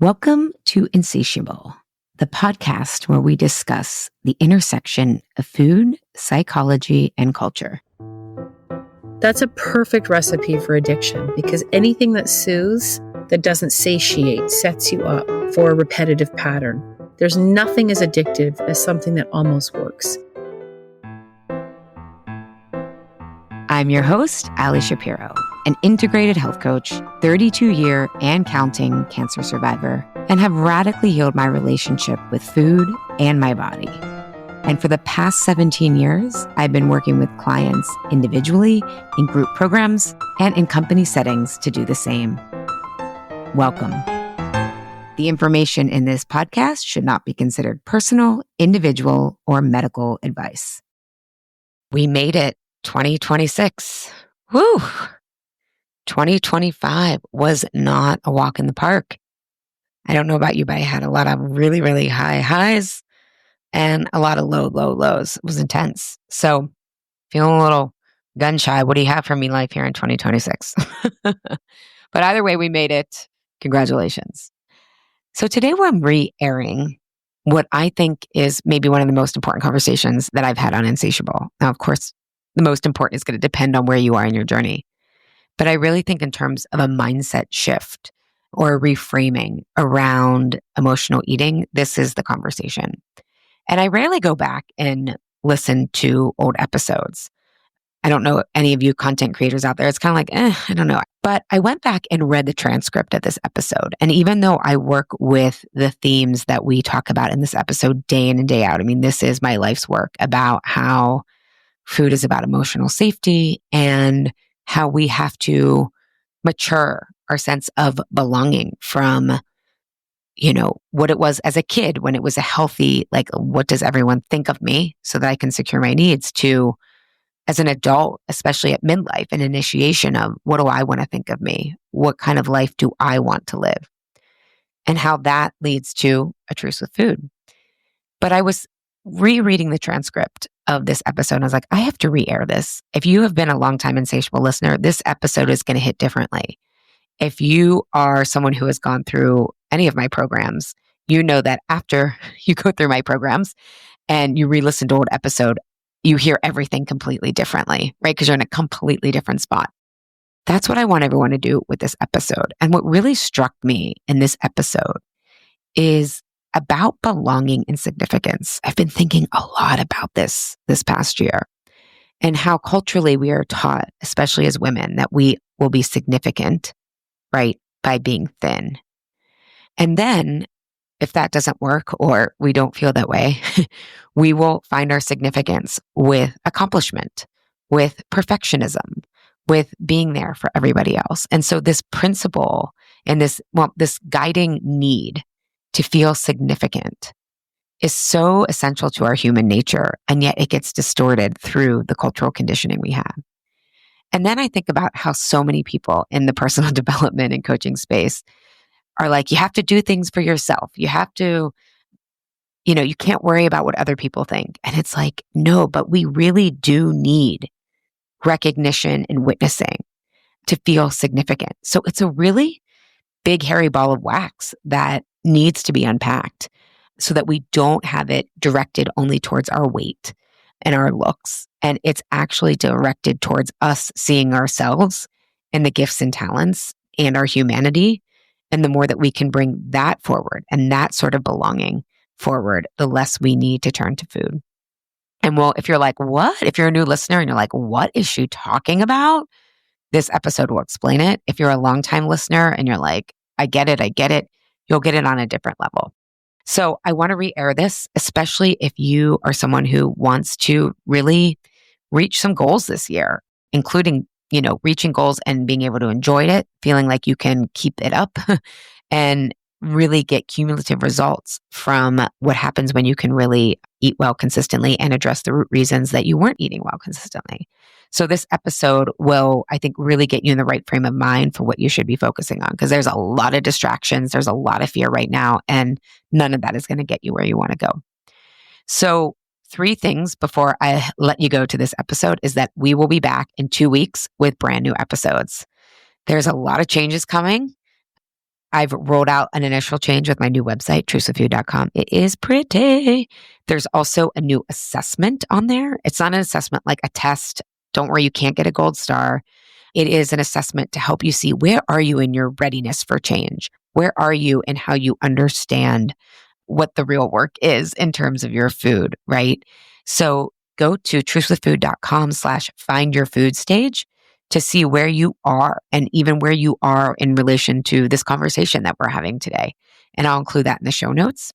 Welcome to Insatiable, the podcast where we discuss the intersection of food, psychology, and culture. That's a perfect recipe for addiction because anything that soothes, that doesn't satiate, sets you up for a repetitive pattern. There's nothing as addictive as something that almost works. I'm your host, Ali Shapiro, an integrated health coach, 32-year and counting cancer survivor, and have radically healed my relationship with food and my body. And for the past 17 years, I've been working with clients individually, in group programs, and in company settings to do the same. Welcome. The information in this podcast should not be considered personal, individual, or medical advice. We made it. 2026. Woo! 2025 was not a walk in the park. I don't know about you, but I had a lot of really, really high highs and a lot of low lows. It was intense. So feeling a little gun shy. What do you have for me life here in 2026? But either way, we made it. Congratulations. So today I'm re-airing what I think is maybe one of the most important conversations that I've had on Insatiable. Now, of course, the most important is going to depend on where you are in your journey. But I really think in terms of a mindset shift or reframing around emotional eating, this is the conversation. And I rarely go back and listen to old episodes. I don't know any of you content creators out there. It's kind of like, I don't know. But I went back and read the transcript of this episode. And even though I work with the themes that we talk about in this episode day in and day out, I mean, this is my life's work about how food is about emotional safety and how we have to mature our sense of belonging from, what it was as a kid when it was a healthy, like, what does everyone think of me so that I can secure my needs, to as an adult, especially at midlife, an initiation of what do I want to think of me? What kind of life do I want to live? And how that leads to a truce with food. But I was rereading the transcript of this episode, and I was like, I have to re-air this. If you have been a longtime Insatiable listener, this episode is going to hit differently. If you are someone who has gone through any of my programs, you know that after you go through my programs and you re-listen to old episode, you hear everything completely differently, right? Because you're in a completely different spot. That's what I want everyone to do with this episode. And what really struck me in this episode is about belonging and significance. I've been thinking a lot about this past year, and how culturally we are taught, especially as women, that we will be significant, right, by being thin. And then if that doesn't work or we don't feel that way, we will find our significance with accomplishment, with perfectionism, with being there for everybody else. And so this principle and this guiding need to feel significant is so essential to our human nature, and yet it gets distorted through the cultural conditioning we have. And then I think about how so many people in the personal development and coaching space are like, you have to do things for yourself. You have to, you can't worry about what other people think. And it's like, no, but we really do need recognition and witnessing to feel significant. So it's a really big, hairy ball of wax that needs to be unpacked so that we don't have it directed only towards our weight and our looks. And it's actually directed towards us seeing ourselves and the gifts and talents and our humanity. And the more that we can bring that forward and that sort of belonging forward, the less we need to turn to food. And well, if you're like, what? If you're a new listener and you're like, what is she talking about? This episode will explain it. If you're a longtime listener and you're like, I get it, you'll get it on a different level. So I want to re-air this, especially if you are someone who wants to really reach some goals this year, including, reaching goals and being able to enjoy it, feeling like you can keep it up and really get cumulative results from what happens when you can really eat well consistently and address the root reasons that you weren't eating well consistently. So this episode will, I think, really get you in the right frame of mind for what you should be focusing on, because there's a lot of distractions. There's a lot of fear right now, and none of that is going to get you where you want to go. So 3 things before I let you go to this episode is that we will be back in 2 weeks with brand new episodes. There's a lot of changes coming. I've rolled out an initial change with my new website, truthwithfood.com. It is pretty. There's also a new assessment on there. It's not an assessment like a test. Don't worry, you can't get a gold star. It is an assessment to help you see where are you in your readiness for change? Where are you in how you understand what the real work is in terms of your food, right? So go to truthwithfood.com/find your food stage to see where you are and even where you are in relation to this conversation that we're having today. And I'll include that in the show notes.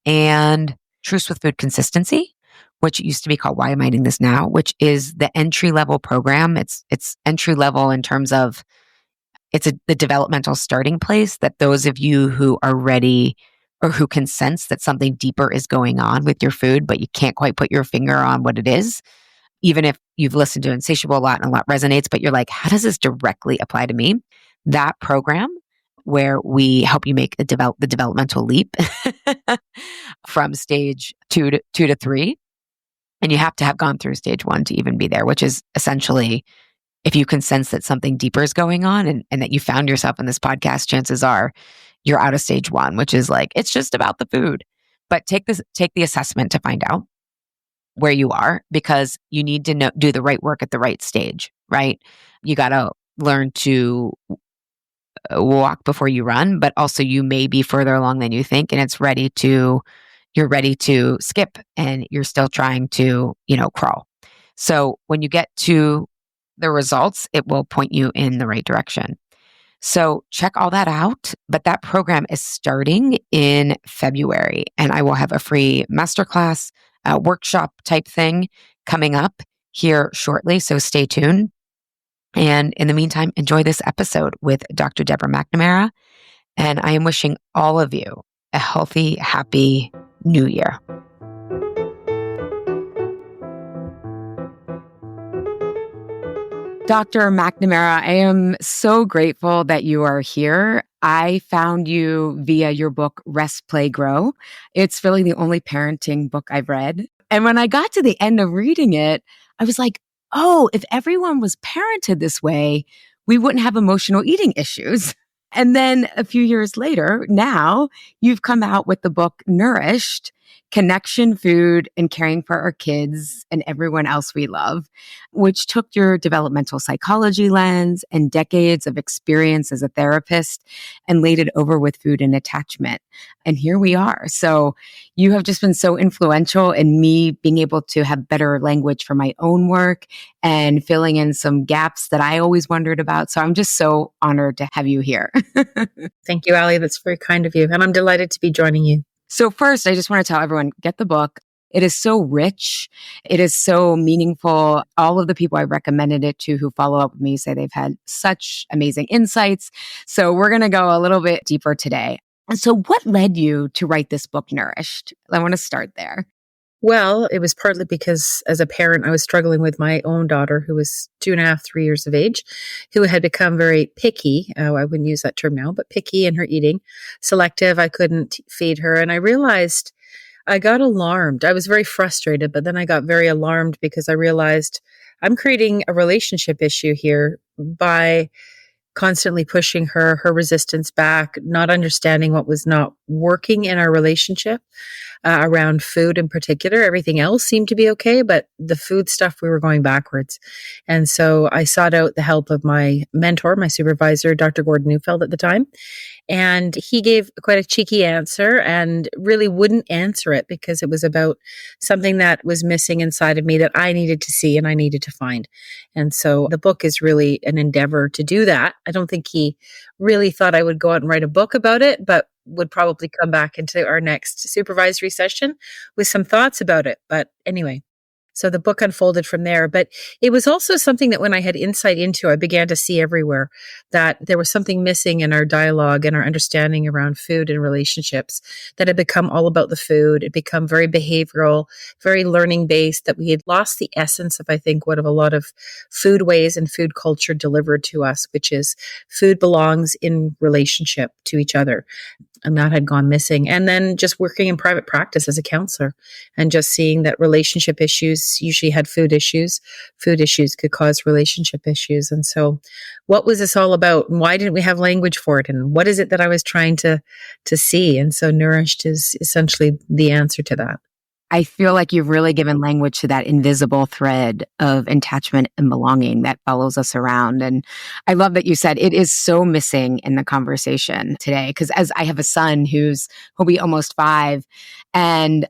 And Truth with Food Consistency, which used to be called Why Am I Eating This Now, which is the entry level program. It's entry level in terms of the developmental starting place that those of you who are ready or who can sense that something deeper is going on with your food, but you can't quite put your finger on what it is, even if you've listened to Insatiable a lot and a lot resonates, but you're like, how does this directly apply to me? That program where we help you make the developmental leap from stage two to three. And you have to have gone through stage one to even be there, which is essentially if you can sense that something deeper is going on and that you found yourself in this podcast, chances are you're out of stage one, which is like, it's just about the food. But take the assessment to find out where you are because you need to do the right work at the right stage, right? You got to learn to walk before you run, but also you may be further along than you think and you're ready to skip and you're still trying to, crawl. So when you get to the results, it will point you in the right direction. So check all that out. But that program is starting in February, and I will have a free masterclass, workshop type thing coming up here shortly. So stay tuned. And in the meantime, enjoy this episode with Dr. Deborah MacNamara. And I am wishing all of you a healthy, happy new year. Dr. MacNamara, I am so grateful that you are here. I found you via your book, Rest, Play, Grow. It's really the only parenting book I've read. And when I got to the end of reading it, I was like, oh, if everyone was parented this way, we wouldn't have emotional eating issues. And then a few years later, now you've come out with the book, Nourished, Connection, Food, and Caring for Our Kids and Everyone Else We Love, which took your developmental psychology lens and decades of experience as a therapist and laid it over with food and attachment. And here we are. So you have just been so influential in me being able to have better language for my own work and filling in some gaps that I always wondered about. So I'm just so honored to have you here. Thank you, Ali. That's very kind of you. And I'm delighted to be joining you. So first, I just want to tell everyone, get the book. It is so rich. It is so meaningful. All of the people I've recommended it to who follow up with me say they've had such amazing insights. So we're going to go a little bit deeper today. And so what led you to write this book, Nourished? I want to start there. Well, it was partly because as a parent, I was struggling with my own daughter who was 2.5, 3 years of age, who had become very picky. I wouldn't use that term now, but picky in her eating, selective. I couldn't feed her. And I realized I got alarmed. I was very frustrated, but then I got very alarmed because I realized I'm creating a relationship issue here by constantly pushing her resistance back, not understanding what was not working in our relationship around food in particular. Everything else seemed to be okay, but the food stuff, we were going backwards. And so I sought out the help of my mentor, my supervisor, Dr. Gordon Neufeld at the time. And he gave quite a cheeky answer and really wouldn't answer it because it was about something that was missing inside of me that I needed to see and I needed to find. And so the book is really an endeavor to do that. I don't think he really thought I would go out and write a book about it, but would probably come back into our next supervisory session with some thoughts about it. But anyway, so the book unfolded from there. But it was also something that when I had insight into, I began to see everywhere that there was something missing in our dialogue and our understanding around food and relationships, that had become all about the food. It become very behavioral, very learning based, that we had lost the essence of, I think, what a lot of food ways and food culture delivered to us, which is food belongs in relationship to each other. And that had gone missing. And then just working in private practice as a counselor and just seeing that relationship issues usually had food issues. Food issues could cause relationship issues. And so what was this all about? And why didn't we have language for it? And what is it that I was trying to see? And so Nourished is essentially the answer to that. I feel like you've really given language to that invisible thread of attachment and belonging that follows us around. And I love that you said it is so missing in the conversation today. Because as I have a son who'll be almost 5, and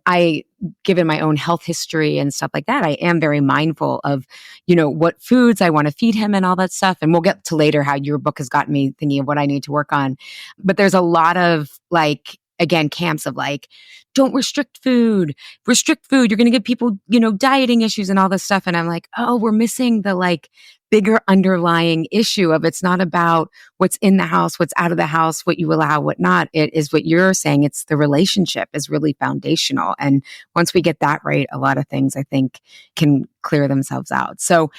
given my own health history and stuff like that, I am very mindful of, what foods I want to feed him and all that stuff. And we'll get to later how your book has gotten me thinking of what I need to work on. But there's a lot of again, camps of don't restrict food, you're going to give people, dieting issues and all this stuff. And I'm like, oh, we're missing the bigger underlying issue of it's not about what's in the house, what's out of the house, what you allow, what not. It is what you're saying. It's the relationship is really foundational. And once we get that right, a lot of things I think can clear themselves out. So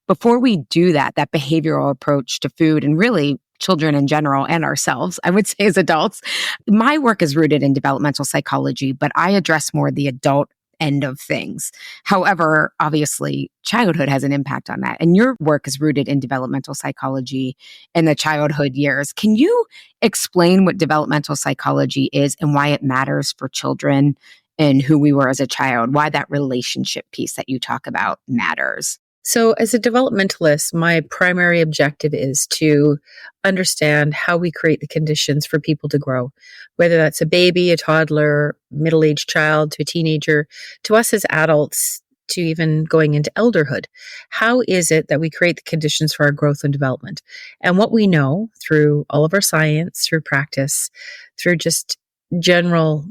before we do that behavioral approach to food and really children in general and ourselves, I would say as adults, my work is rooted in developmental psychology, but I address more the adult end of things. However, obviously, childhood has an impact on that. And your work is rooted in developmental psychology in the childhood years. Can you explain what developmental psychology is and why it matters for children and who we were as a child, why that relationship piece that you talk about matters? So as a developmentalist, my primary objective is to understand how we create the conditions for people to grow, whether that's a baby, a toddler, middle-aged child, to a teenager, to us as adults, to even going into elderhood. How is it that we create the conditions for our growth and development? And what we know through all of our science, through practice, through just general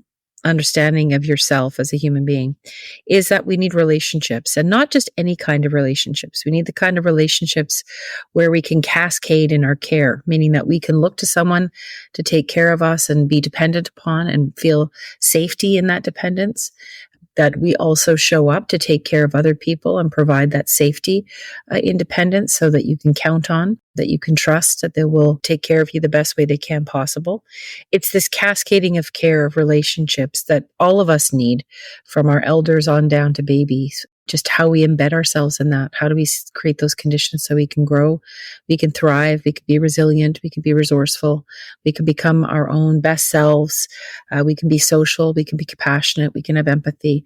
understanding of yourself as a human being is that we need relationships, and not just any kind of relationships. We need the kind of relationships where we can cascade in our care, meaning that we can look to someone to take care of us and be dependent upon and feel safety in that dependence. That we also show up to take care of other people and provide that safety, independence, so that you can count on, that you can trust that they will take care of you the best way they can possible. It's this cascading of care of relationships that all of us need, from our elders on down to babies. Just how we embed ourselves in that. How do we create those conditions so we can grow, we can thrive, we can be resilient, we can be resourceful, we can become our own best selves, we can be social, we can be compassionate, we can have empathy.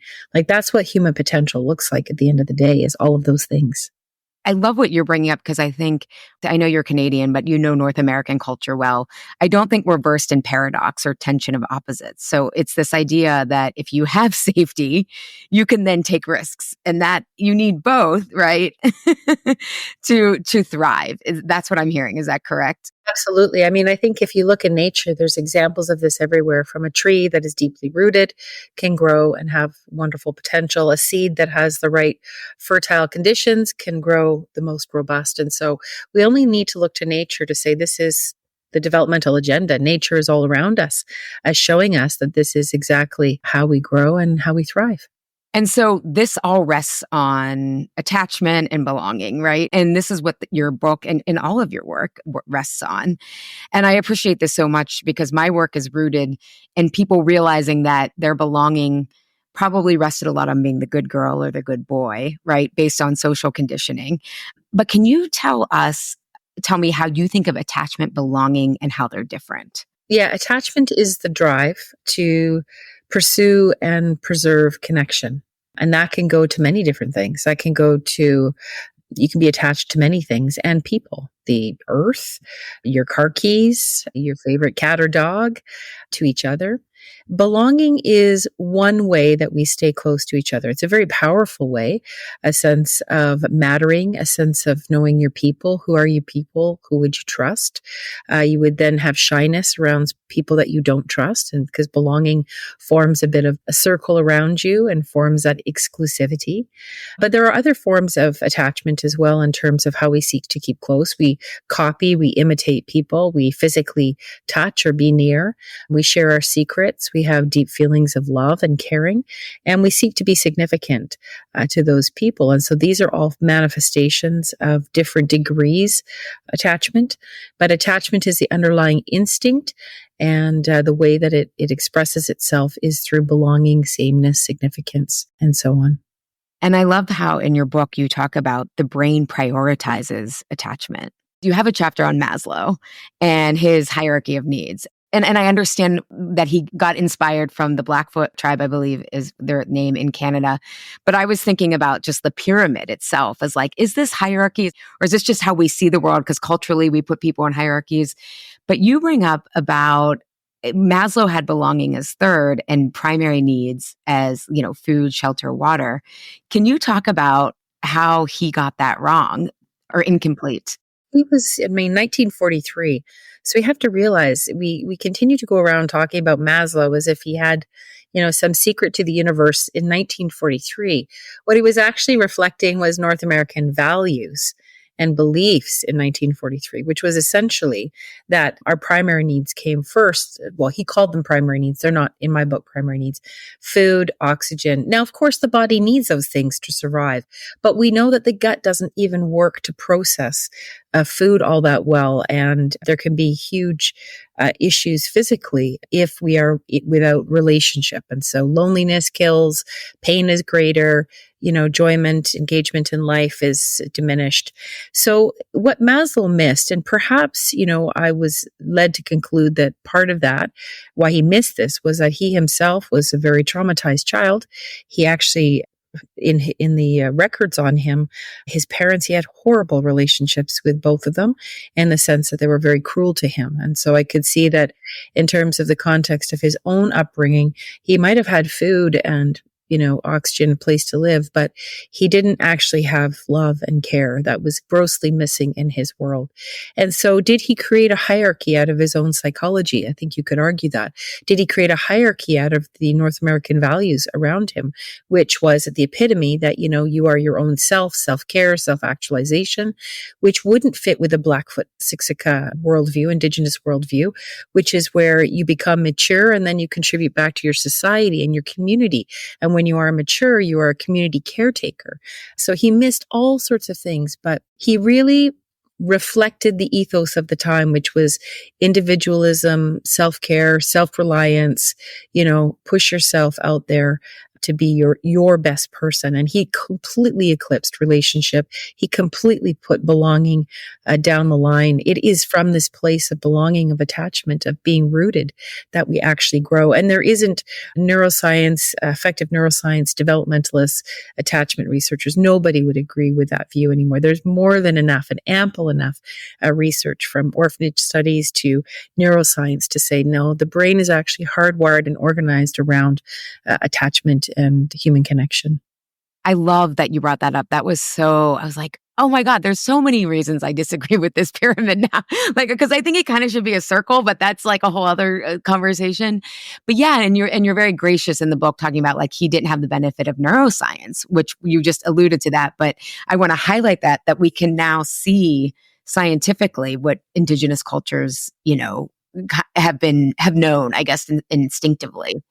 That's what human potential looks like at the end of the day, is all of those things. I love what you're bringing up because I know you're Canadian, but you know North American culture well. I don't think we're versed in paradox or tension of opposites. So it's this idea that if you have safety, you can then take risks, and that you need both, right? to thrive. That's what I'm hearing. Is that correct? Absolutely. I mean, I think if you look in nature, there's examples of this everywhere. From a tree that is deeply rooted, can grow and have wonderful potential. A seed that has the right fertile conditions can grow the most robust. And so we only need to look to nature to say this is the developmental agenda. Nature is all around us, as showing us that this is exactly how we grow and how we thrive. And so this all rests on attachment and belonging, right? And this is what your book and all of your work rests on. And I appreciate this so much because my work is rooted in people realizing that their belonging probably rested a lot on being the good girl or the good boy, right? Based on social conditioning. But can you tell me how you think of attachment, belonging, and how they're different? Yeah, attachment is the drive to pursue and preserve connection. And that can go to many different things. You can be attached to many things and people, the earth, your car keys, your favorite cat or dog, to each other. Belonging is one way that we stay close to each other. It's a very powerful way, a sense of mattering, a sense of knowing your people. Who are you people? Who would you trust? You would then have shyness around people that you don't trust, and because belonging forms a bit of a circle around you and forms that exclusivity. But there are other forms of attachment as well in terms of how we seek to keep close. We copy, we imitate people, we physically touch or be near. We share our secrets. We have deep feelings of love and caring, and we seek to be significant to those people. And so these are all manifestations of different degrees attachment, but attachment is the underlying instinct. And the way that it expresses itself is through belonging, sameness, significance, and so on. And I love how in your book you talk about the brain prioritizes attachment. You have a chapter on Maslow and his hierarchy of needs. And I understand that he got inspired from the Blackfoot tribe, I believe is their name in Canada. But I was thinking about just the pyramid itself as like, is this hierarchy or is this just how we see the world? Because culturally we put people in hierarchies. But you bring up about Maslow had belonging as third and primary needs as, food, shelter, water. Can you talk about how he got that wrong or incomplete? He was, 1943. So we have to realize we continue to go around talking about Maslow as if he had, some secret to the universe in 1943. What he was actually reflecting was North American values and beliefs in 1943, which was essentially that our primary needs came first. Well, he called them primary needs. They're not in my book, primary needs. Food, oxygen. Now, of course, the body needs those things to survive, but we know that the gut doesn't even work to process food all that well. And there can be huge issues physically if we are without relationship. And so loneliness kills, pain is greater, enjoyment, engagement in life is diminished. So what Maslow missed, and perhaps, I was led to conclude that part of that, why he missed this, was that he himself was a very traumatized child. He actually, in the records on him, his parents, he had horrible relationships with both of them in the sense that they were very cruel to him. And so I could see that in terms of the context of his own upbringing, he might have had food and oxygen, a place to live, but he didn't actually have love and care. That was grossly missing in his world. And so did he create a hierarchy out of his own psychology? I think you could argue that. Did he create a hierarchy out of the North American values around him, which was at the epitome that, you are your own self, self-care, self-actualization, which wouldn't fit with the Blackfoot Siksika worldview, indigenous worldview, which is where you become mature and then you contribute back to your society and your community. And when you are mature, you are a community caretaker. So he missed all sorts of things, but he really reflected the ethos of the time, which was individualism, self-care, self-reliance, push yourself out there to be your best person. And he completely eclipsed relationship. He completely put belonging down the line. It is from this place of belonging, of attachment, of being rooted that we actually grow. And there isn't neuroscience, effective neuroscience, developmentalists, attachment researchers. Nobody would agree with that view anymore. There's more than enough and ample enough research from orphanage studies to neuroscience to say, no, the brain is actually hardwired and organized around attachment and human connection. I love that you brought that up. I was like, oh my God, there's so many reasons I disagree with this pyramid now. Because I think it kind of should be a circle, but that's like a whole other conversation. But yeah, and you're very gracious in the book talking about like he didn't have the benefit of neuroscience, which you just alluded to that. But I want to highlight that we can now see scientifically what indigenous cultures, have known, I guess, instinctively,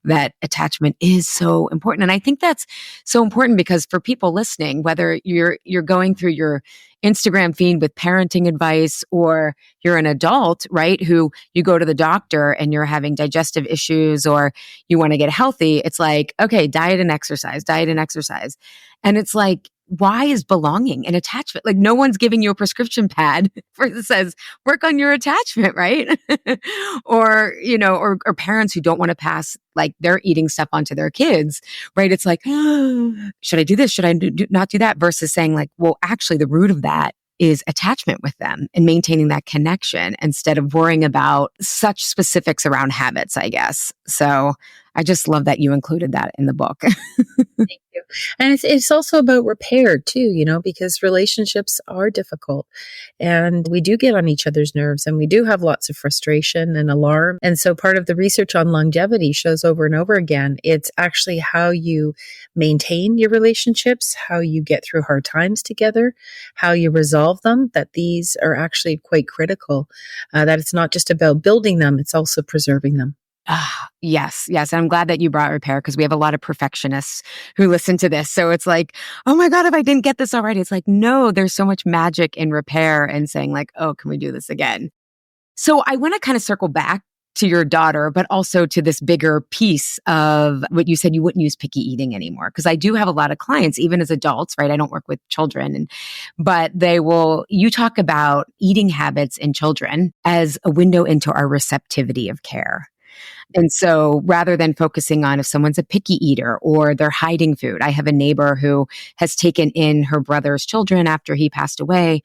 that attachment is so important. And I think that's so important because for people listening, whether you're going through your Instagram feed with parenting advice or you're an adult, right, who you go to the doctor and you're having digestive issues or you want to get healthy, it's like, okay, diet and exercise. And it's like, why is belonging and attachment? Like no one's giving you a prescription pad that says, work on your attachment, right? or, or parents who don't want to pass like their eating stuff onto their kids, right? It's like, should I do this? Should I not do that? Versus saying like, well, actually the root of that is attachment with them and maintaining that connection instead of worrying about such specifics around habits, I guess. So I just love that you included that in the book. Thank you. And it's also about repair too, because relationships are difficult and we do get on each other's nerves and we do have lots of frustration and alarm. And so part of the research on longevity shows over and over again, it's actually how you maintain your relationships, how you get through hard times together, how you resolve them, that these are actually quite critical, that it's not just about building them, it's also preserving them. Yes, yes. And I'm glad that you brought repair because we have a lot of perfectionists who listen to this. So it's like, oh my God, if I didn't get this already, it's like, no, there's so much magic in repair and saying, like, oh, can we do this again? So I want to kind of circle back to your daughter, but also to this bigger piece of what you said you wouldn't use picky eating anymore. Because I do have a lot of clients, even as adults, right? I don't work with children, but you talk about eating habits in children as a window into our receptivity of care. And so rather than focusing on if someone's a picky eater or they're hiding food, I have a neighbor who has taken in her brother's children after he passed away.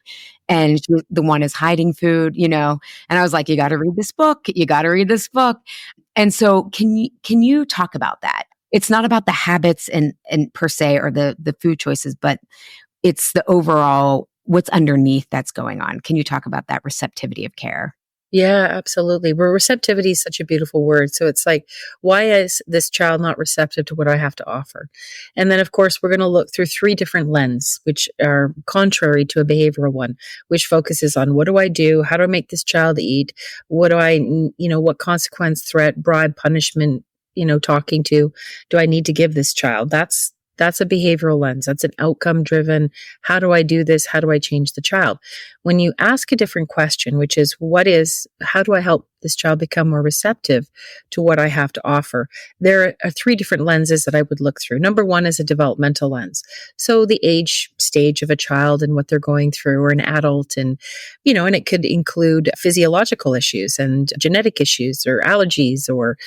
And the one is hiding food, and I was like, you got to read this book. You got to read this book. And so can you talk about that? It's not about the habits and per se, or the food choices, but it's the overall what's underneath that's going on. Can you talk about that receptivity of care? Yeah, absolutely. Well, receptivity is such a beautiful word. So it's like, why is this child not receptive to what I have to offer? And then, of course, we're going to look through three different lenses, which are contrary to a behavioral one, which focuses on what do I do? How do I make this child eat? What consequence, threat, bribe, punishment, talking to do I need to give this child? That's a behavioral lens. That's an outcome driven. How do I do this? How do I change the child? When you ask a different question, which is, how do I help this child become more receptive to what I have to offer? There are three different lenses that I would look through. Number one is a developmental lens. So the age stage of a child and what they're going through, or an adult, and it could include physiological issues and genetic issues or allergies or,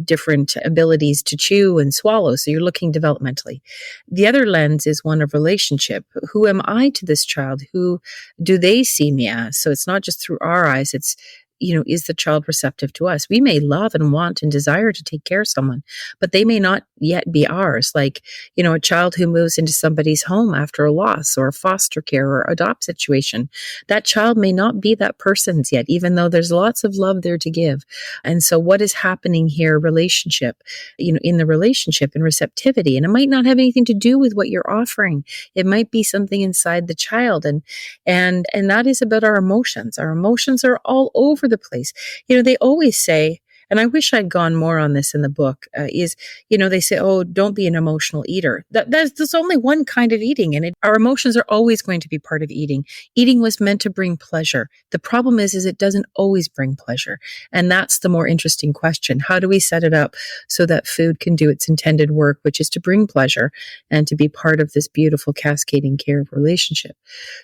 different abilities to chew and swallow. So you're looking developmentally. The other lens is one of relationship. Who am I to this child? Who do they see me as? So it's not just through our eyes. It's, is the child receptive to us? We may love and want and desire to take care of someone, but they may not yet be ours. Like, a child who moves into somebody's home after a loss or a foster care or adopt situation, that child may not be that person's yet, even though there's lots of love there to give. And so what is happening here, relationship, in the relationship and receptivity, and it might not have anything to do with what you're offering. It might be something inside the child. And that is about our emotions. Our emotions are all over the place. They always say, and I wish I'd gone more on this in the book, they say, oh, don't be an emotional eater. There's only one kind of eating, and our emotions are always going to be part of eating. Eating was meant to bring pleasure. The problem is it doesn't always bring pleasure. And that's the more interesting question. How do we set it up so that food can do its intended work, which is to bring pleasure and to be part of this beautiful cascading care of relationship?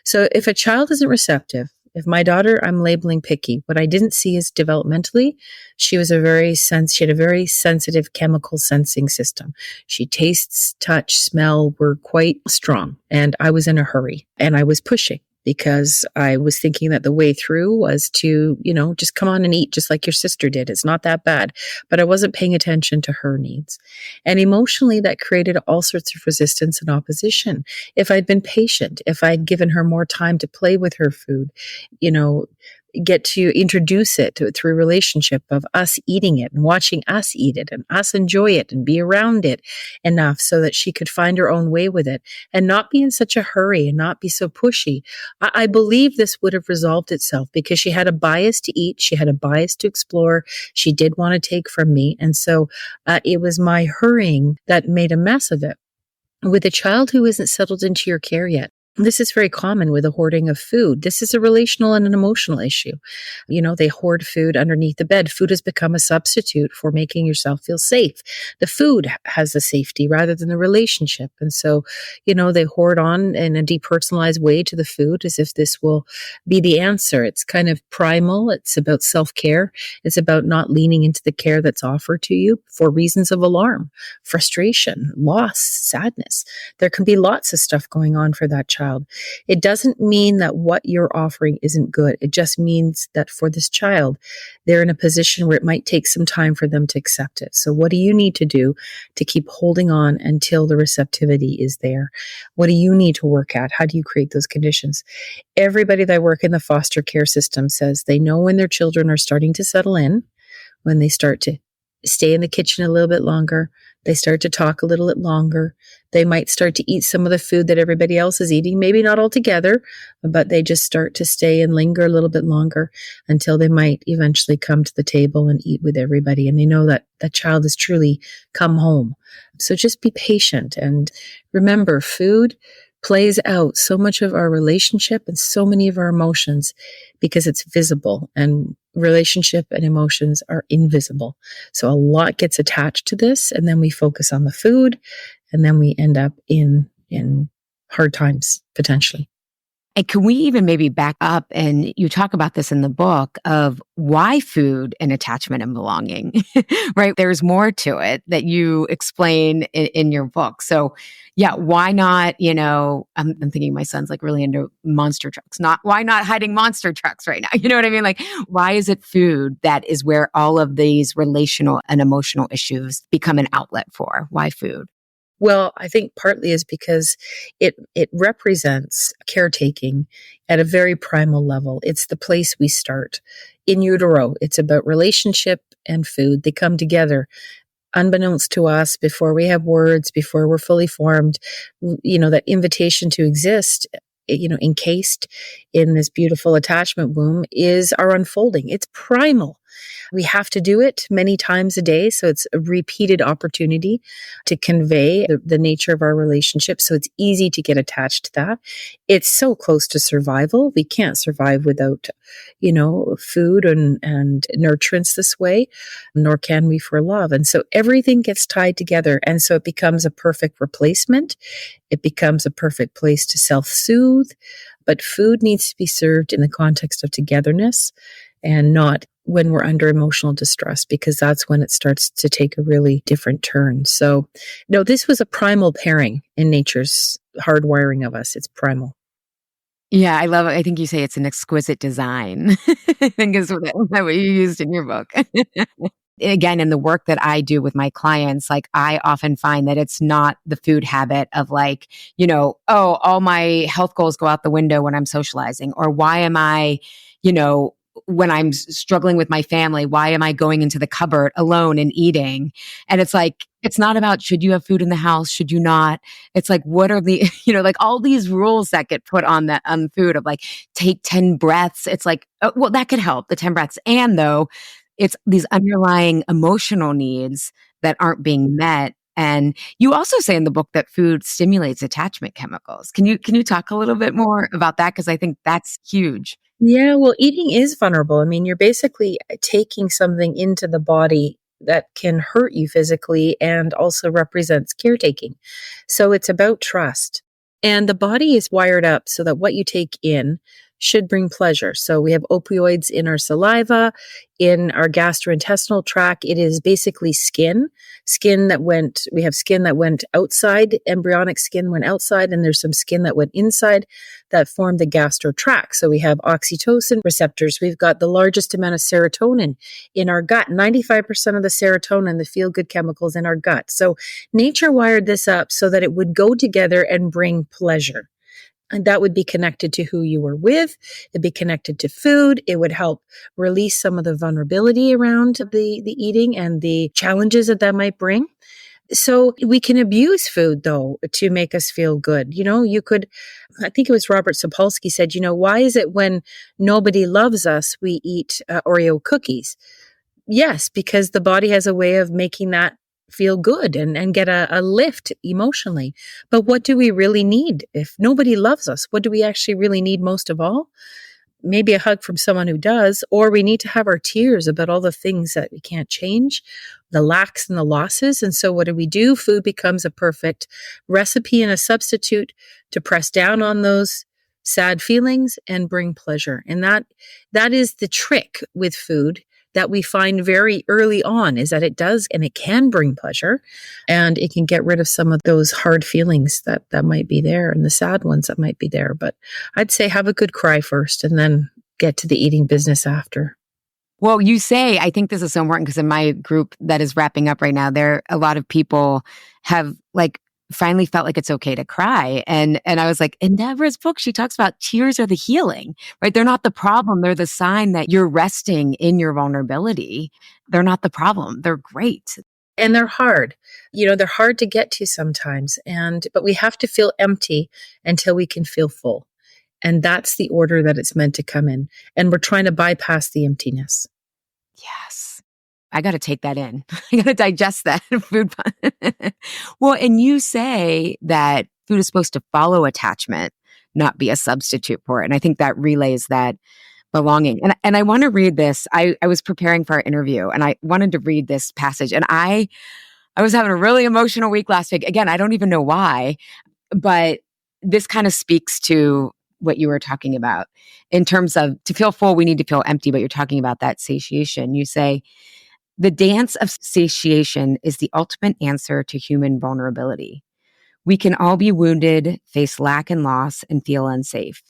So if a child isn't receptive, if my daughter, I'm labeling picky, what I didn't see is developmentally, she had a very sensitive chemical sensing system. She tastes, touch, smell were quite strong. And I was in a hurry and I was pushing, because I was thinking that the way through was to, just come on and eat just like your sister did. It's not that bad. But I wasn't paying attention to her needs. And emotionally, that created all sorts of resistance and opposition. If I'd been patient, if I'd given her more time to play with her food, get to introduce it through a relationship of us eating it and watching us eat it and us enjoy it and be around it enough so that she could find her own way with it and not be in such a hurry and not be so pushy. I believe this would have resolved itself, because she had a bias to eat. She had a bias to explore. She did want to take from me. And so it was my hurrying that made a mess of it. With a child who isn't settled into your care yet, this is very common with the hoarding of food. This is a relational and an emotional issue. They hoard food underneath the bed. Food has become a substitute for making yourself feel safe. The food has the safety rather than the relationship. And so, they hoard on in a depersonalized way to the food as if this will be the answer. It's kind of primal. It's about self-care. It's about not leaning into the care that's offered to you for reasons of alarm, frustration, loss, sadness. There can be lots of stuff going on for that child. It doesn't mean that what you're offering isn't good. It just means that for this child, they're in a position where it might take some time for them to accept it. So what do you need to do to keep holding on until the receptivity is there? What do you need to work at? How do you create those conditions? Everybody that work in the foster care system says they know when their children are starting to settle in, when they start to stay in the kitchen a little bit longer. They start to talk a little bit longer. They might start to eat some of the food that everybody else is eating, maybe not all together, but they just start to stay and linger a little bit longer until they might eventually come to the table and eat with everybody. And they know that that child has truly come home. So just be patient and remember, food plays out so much of our relationship and so many of our emotions because it's visible, and relationship and emotions are invisible. So a lot gets attached to this, and then we focus on the food, and then we end up in hard times potentially. And can we even maybe back up, and you talk about this in the book of why food and attachment and belonging, right? There's more to it that you explain in your book. So yeah, why not, I'm thinking my son's like really into monster trucks, not why not hiding monster trucks right now? You know what I mean? Like, why is it food that is where all of these relational and emotional issues become an outlet for? Why food? Well, I think partly is because it represents caretaking at a very primal level. It's the place we start. In utero, it's about relationship and food. They come together unbeknownst to us before we have words, before we're fully formed. That invitation to exist, encased in this beautiful attachment womb is our unfolding. It's primal. We have to do it many times a day. So it's a repeated opportunity to convey the nature of our relationship. So it's easy to get attached to that. It's so close to survival. We can't survive without, food and nurturance this way, nor can we for love. And so everything gets tied together. And so it becomes a perfect replacement. It becomes a perfect place to self-soothe. But food needs to be served in the context of togetherness and not when we're under emotional distress, because that's when it starts to take a really different turn. So, no, this was a primal pairing in nature's hardwiring of us. It's primal. Yeah, I love it. I think you say it's an exquisite design. I think is what you used in your book. Again, in the work that I do with my clients, like I often find that it's not the food habit of like, oh, all my health goals go out the window when I'm socializing, or why am I, when I'm struggling with my family, why am I going into the cupboard alone and eating? And it's like, it's not about should you have food in the house, should you not? It's like, what are the, like all these rules that get put on that on food of like, take 10 breaths. It's like, oh, well, that could help the 10 breaths. And though, it's these underlying emotional needs that aren't being met. And you also say in the book that food stimulates attachment chemicals. Can you talk a little bit more about that? Because I think that's huge. Yeah, well, eating is vulnerable. I mean, you're basically taking something into the body that can hurt you physically and also represents caretaking. So it's about trust. And the body is wired up so that what you take in should bring pleasure. So we have opioids in our saliva, in our gastrointestinal tract. It is basically we have skin that went outside, embryonic skin went outside, and there's some skin that went inside that formed the gastro tract. So we have oxytocin receptors. We've got the largest amount of serotonin in our gut, 95% of the serotonin, the feel good chemicals in our gut. So nature wired this up so that it would go together and bring pleasure. And that would be connected to who you were with. It'd be connected to food. It would help release some of the vulnerability around the eating and the challenges that might bring. So we can abuse food though to make us feel good. I think it was Robert Sapolsky said, why is it when nobody loves us, we eat Oreo cookies? Yes, because the body has a way of making that feel good and get a lift emotionally. But what do we really need? If nobody loves us, what do we actually really need most of all? Maybe a hug from someone who does, or we need to have our tears about all the things that we can't change, the lacks and the losses. And so what do? Food becomes a perfect recipe and a substitute to press down on those sad feelings and bring pleasure. And that is the trick with food that we find very early on, is that it does and it can bring pleasure, and it can get rid of some of those hard feelings that might be there and the sad ones that might be there. But I'd say have a good cry first and then get to the eating business after. Well, you say, I think this is so important because in my group that is wrapping up right now, a lot of people have like finally felt like it's okay to cry. And I was like, in Deborah's book, she talks about tears are the healing, right? They're not the problem. They're the sign that you're resting in your vulnerability. They're not the problem. They're great. And they're hard. They're hard to get to sometimes. But we have to feel empty until we can feel full. And that's the order that it's meant to come in. And we're trying to bypass the emptiness. Yes. I got to take that in. I got to digest that food. Well, and you say that food is supposed to follow attachment, not be a substitute for it. And I think that relays that belonging. And I want to read this. I was preparing for our interview and I wanted to read this passage. And I was having a really emotional week last week. Again, I don't even know why, but this kind of speaks to what you were talking about in terms of to feel full, we need to feel empty, but you're talking about that satiation. You say, the dance of satiation is the ultimate answer to human vulnerability. We can all be wounded, face lack and loss, and feel unsafe.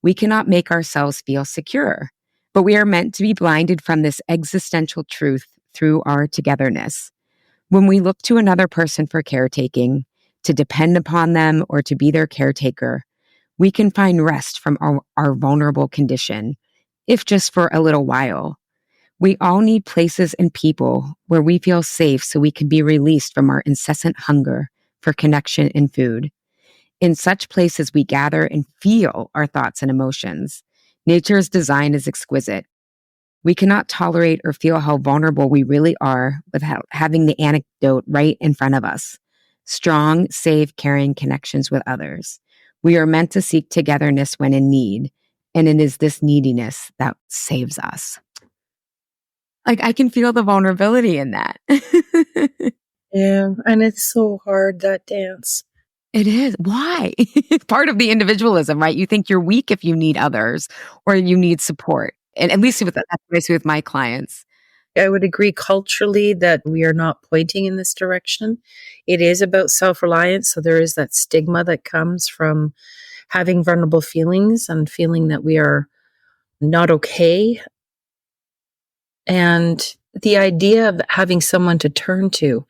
We cannot make ourselves feel secure, but we are meant to be blinded from this existential truth through our togetherness. When we look to another person for caretaking, to depend upon them or to be their caretaker, we can find rest from our vulnerable condition, if just for a little while. We all need places and people where we feel safe so we can be released from our incessant hunger for connection and food. In such places, we gather and feel our thoughts and emotions. Nature's design is exquisite. We cannot tolerate or feel how vulnerable we really are without having the anecdote right in front of us. Strong, safe, caring connections with others. We are meant to seek togetherness when in need, and it is this neediness that saves us. Like, I can feel the vulnerability in that. Yeah, and it's so hard, that dance. It is. Why? It's part of the individualism, right? You think you're weak if you need others or you need support. And at least that's what I see with my clients. I would agree culturally that we are not pointing in this direction. It is about self-reliance. So there is that stigma that comes from having vulnerable feelings and feeling that we are not okay. And the idea of having someone to turn to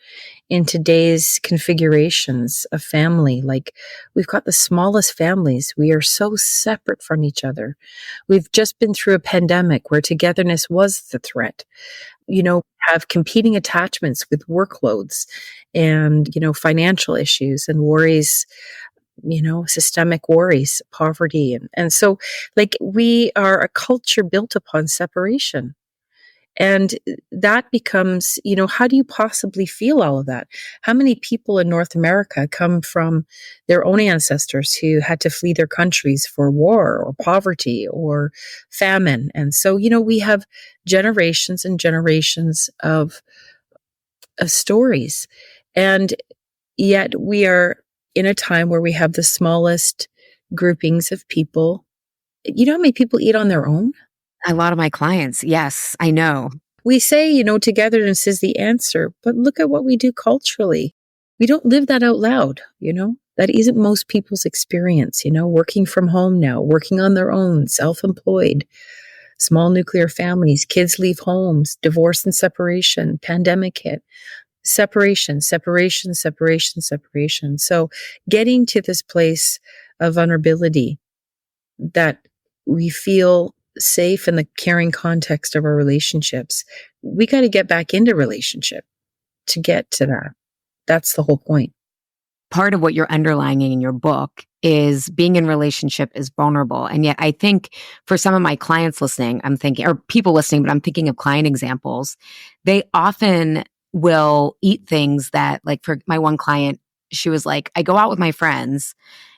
in today's configurations of family, like we've got the smallest families. We are so separate from each other. We've just been through a pandemic where togetherness was the threat. Have competing attachments with workloads and, financial issues and worries, systemic worries, poverty. And so like we are a culture built upon separation. And that becomes, how do you possibly feel all of that? How many people in North America come from their own ancestors who had to flee their countries for war or poverty or famine? And so, we have generations and generations of stories. And yet we are in a time where we have the smallest groupings of people. You know how many people eat on their own? A lot of my clients, yes, I know. We say, togetherness is the answer, but look at what we do culturally. We don't live that out loud, That isn't most people's experience, working from home now, working on their own, self-employed, small nuclear families, kids leave homes, divorce and separation, pandemic hit. Separation, separation, separation, separation. So getting to this place of vulnerability that we feel safe in the caring context of our relationships, we got to get back into relationship to get to that. That's the whole point. Part of what you're underlining in your book is being in relationship is vulnerable. And yet I think for some of my clients listening, I'm thinking, or people listening, but I'm thinking of client examples, they often will eat things that, like for my one client, she was like, I go out with my friends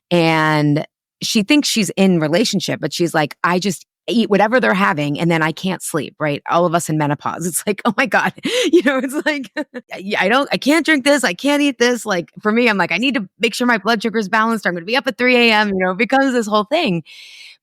and she thinks she's in relationship, but she's like, I just eat whatever they're having and then I can't sleep, right? All of us in menopause. It's like, oh my God, it's like, I can't drink this. I can't eat this. Like for me, I'm like, I need to make sure my blood sugar is balanced. I'm going to be up at 3 a.m., because this whole thing.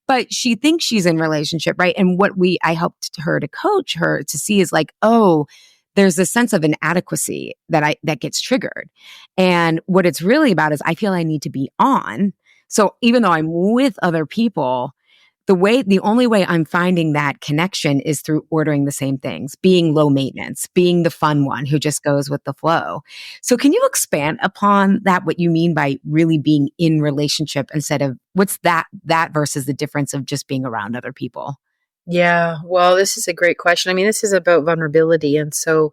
But she thinks she's in relationship, right? And what I helped her to coach her to see is like, oh, there's a sense of inadequacy that gets triggered. And what it's really about is I feel I need to be on. So even though I'm with other people, the only way I'm finding that connection is through ordering the same things, being low maintenance, being the fun one who just goes with the flow. So can you expand upon that, what you mean by really being in relationship instead of what's that versus the difference of just being around other people? Yeah, well, this is a great question. I mean, this is about vulnerability. And so,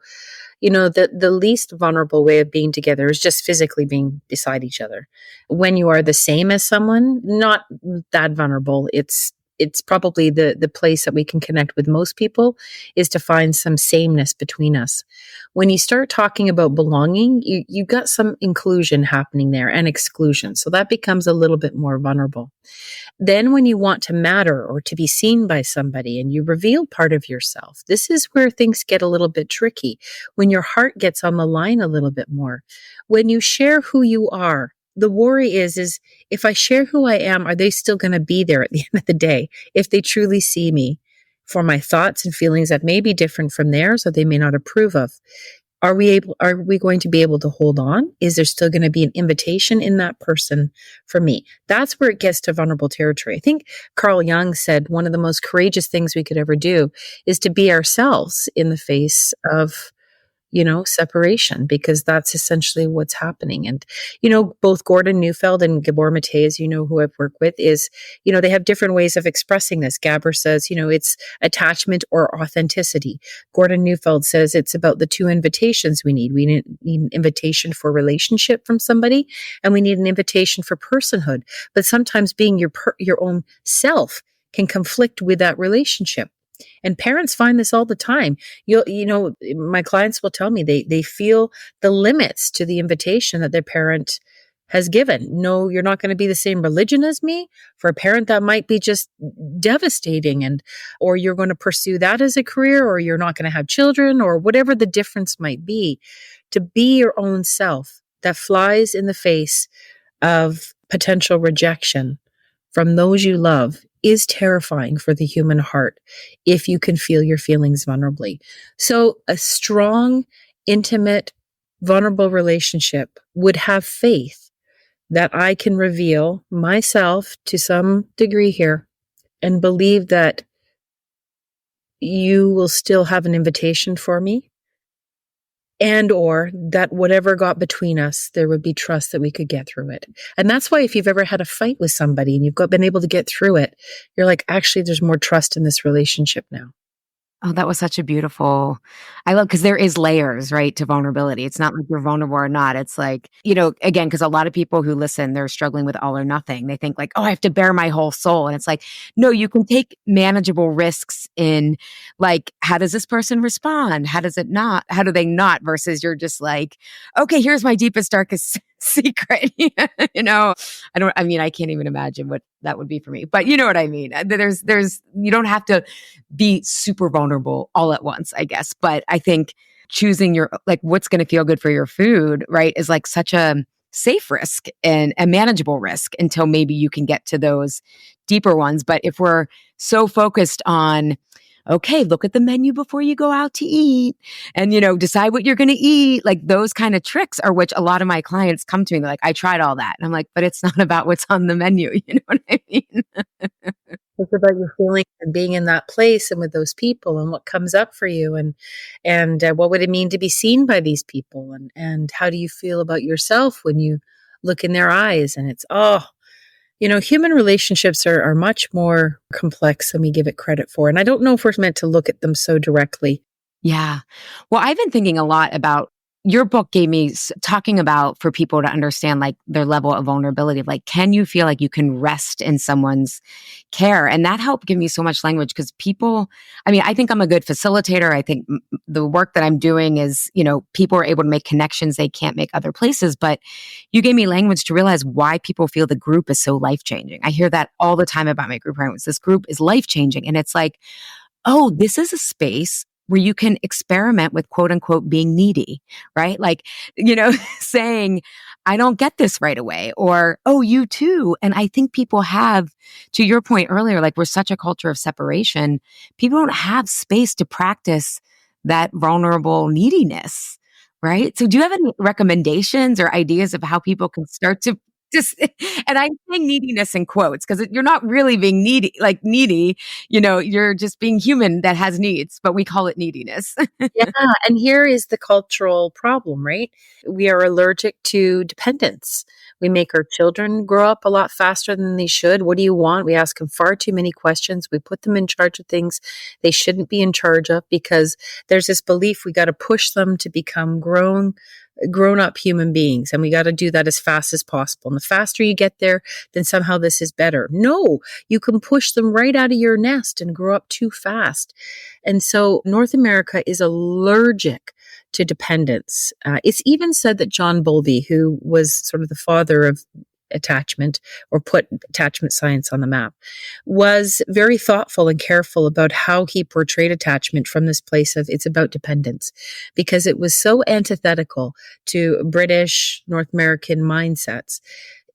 the least vulnerable way of being together is just physically being beside each other. When you are the same as someone, not that vulnerable, it's probably the place that we can connect with most people is to find some sameness between us. When you start talking about belonging, you got some inclusion happening there and exclusion. So that becomes a little bit more vulnerable. Then, when you want to matter or to be seen by somebody and you reveal part of yourself, this is where things get a little bit tricky. When your heart gets on the line a little bit more, when you share who you are, the worry is if I share who I am, are they still going to be there at the end of the day? If they truly see me for my thoughts and feelings that may be different from theirs or they may not approve of, are we going to be able to hold on? Is there still going to be an invitation in that person for me? That's where it gets to vulnerable territory. I think Carl Jung said one of the most courageous things we could ever do is to be ourselves in the face of separation, because that's essentially what's happening. And, both Gordon Neufeld and Gabor Mate, who I've worked with, they have different ways of expressing this. Gabor says, it's attachment or authenticity. Gordon Neufeld says it's about the two invitations we need. We need an invitation for relationship from somebody, and we need an invitation for personhood. But sometimes being your own self can conflict with that relationship. And parents find this all the time. My clients will tell me they feel the limits to the invitation that their parent has given. No, you're not going to be the same religion as me. For a parent, that might be just devastating, or you're going to pursue that as a career, or you're not going to have children, or whatever the difference might be. To be your own self that flies in the face of potential rejection from those you love is terrifying for the human heart if you can feel your feelings vulnerably. So a strong, intimate, vulnerable relationship would have faith that I can reveal myself to some degree here and believe that you will still have an invitation for me, and or that whatever got between us, there would be trust that we could get through it. And that's why if you've ever had a fight with somebody and been able to get through it, you're like, actually, there's more trust in this relationship now. Oh, that was such a beautiful. I love because there is layers, right, to vulnerability. It's not like you're vulnerable or not. It's like, again, because a lot of people who listen, they're struggling with all or nothing. They think like, oh, I have to bare my whole soul. And it's like, no, you can take manageable risks in like, how does this person respond? How does it not? How do they not? Versus you're just like, okay, here's my deepest, darkest secret. I mean, I can't even imagine what that would be for me, but you know what I mean? You don't have to be super vulnerable all at once, I guess. But I think choosing like what's going to feel good for your food, right, is like such a safe risk and a manageable risk until maybe you can get to those deeper ones. But if we're so focused on, okay, look at the menu before you go out to eat and, decide what you're going to eat. Like those kind of tricks are which a lot of my clients come to me. They're like, I tried all that. And I'm like, but it's not about what's on the menu. You know what I mean? It's about your feeling and being in that place and with those people and what comes up for you, and what would it mean to be seen by these people, and how do you feel about yourself when you look in their eyes. And it's human relationships are much more complex than we give it credit for. And I don't know if we're meant to look at them so directly. Yeah. Well, I've been thinking a lot about your book gave me talking about for people to understand like their level of vulnerability. Like, can you feel like you can rest in someone's care? And that helped give me so much language because I think I'm a good facilitator. I think the work that I'm doing is, people are able to make connections they can't make other places. But you gave me language to realize why people feel the group is so life changing. I hear that all the time about my group parents. This group is life changing. And it's like, oh, this is a space where you can experiment with quote unquote being needy, right? Like, saying, I don't get this right away, or, oh, you too. And I think people have, to your point earlier, like we're such a culture of separation. People don't have space to practice that vulnerable neediness, right? So do you have any recommendations or ideas of how people can start to Just and I'm saying neediness in quotes because you're not really being needy, like needy, you're just being human that has needs, but we call it neediness. Yeah, and here is the cultural problem, right? We are allergic to dependence. We make our children grow up a lot faster than they should. What do you want? We ask them far too many questions. We put them in charge of things they shouldn't be in charge of because there's this belief we got to push them to become grown up human beings, and we got to do that as fast as possible. And the faster you get there, then somehow this is better. No, you can push them right out of your nest and grow up too fast. And so North America is allergic to dependence. It's even said that John Bowlby, who was sort of the father of attachment or put attachment science on the map, was very thoughtful and careful about how he portrayed attachment from this place of it's about dependence, because it was so antithetical to British, North American mindsets.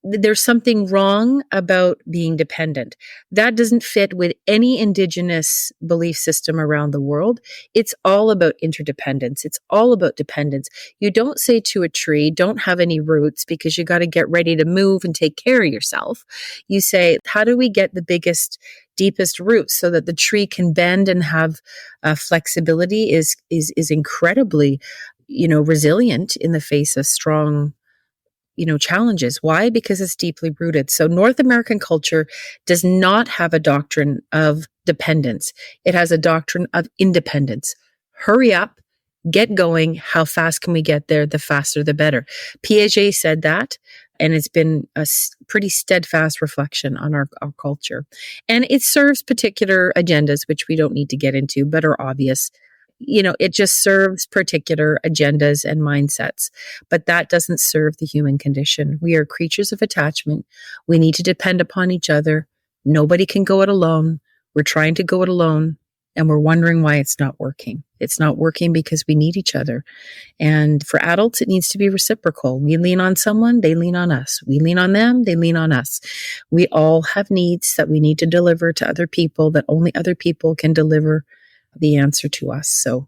There's something wrong about being dependent. That doesn't fit with any indigenous belief system around the world. It's all about interdependence. It's all about dependence. You don't say to a tree, don't have any roots because you got to get ready to move and take care of yourself. You say, how do we get the biggest, deepest roots so that the tree can bend and have flexibility is incredibly, resilient in the face of strong challenges. Why? Because it's deeply rooted. So North American culture does not have a doctrine of dependence. It has a doctrine of independence. Hurry up, get going. How fast can we get there? The faster, the better. Piaget said that, and it's been a pretty steadfast reflection on our culture. And it serves particular agendas, which we don't need to get into, but are obvious. It just serves particular agendas and mindsets, but that doesn't serve the human condition. We are creatures of attachment. We need to depend upon each other. Nobody can go it alone. We're trying to go it alone, and we're wondering why it's not working. It's not working because we need each other. And for adults, it needs to be reciprocal. We lean on someone, they lean on us. We lean on them, they lean on us. We all have needs that we need to deliver to other people that only other people can deliver the answer to us. So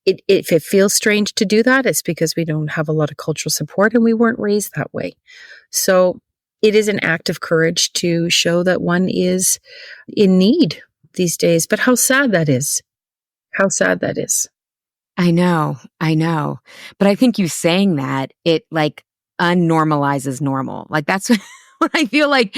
if it feels strange to do that, it's because we don't have a lot of cultural support and we weren't raised that way. So it is an act of courage to show that one is in need these days. But how sad that is. How sad that is. I know. But I think you saying that, it like unnormalizes normal. Like that's what I feel like.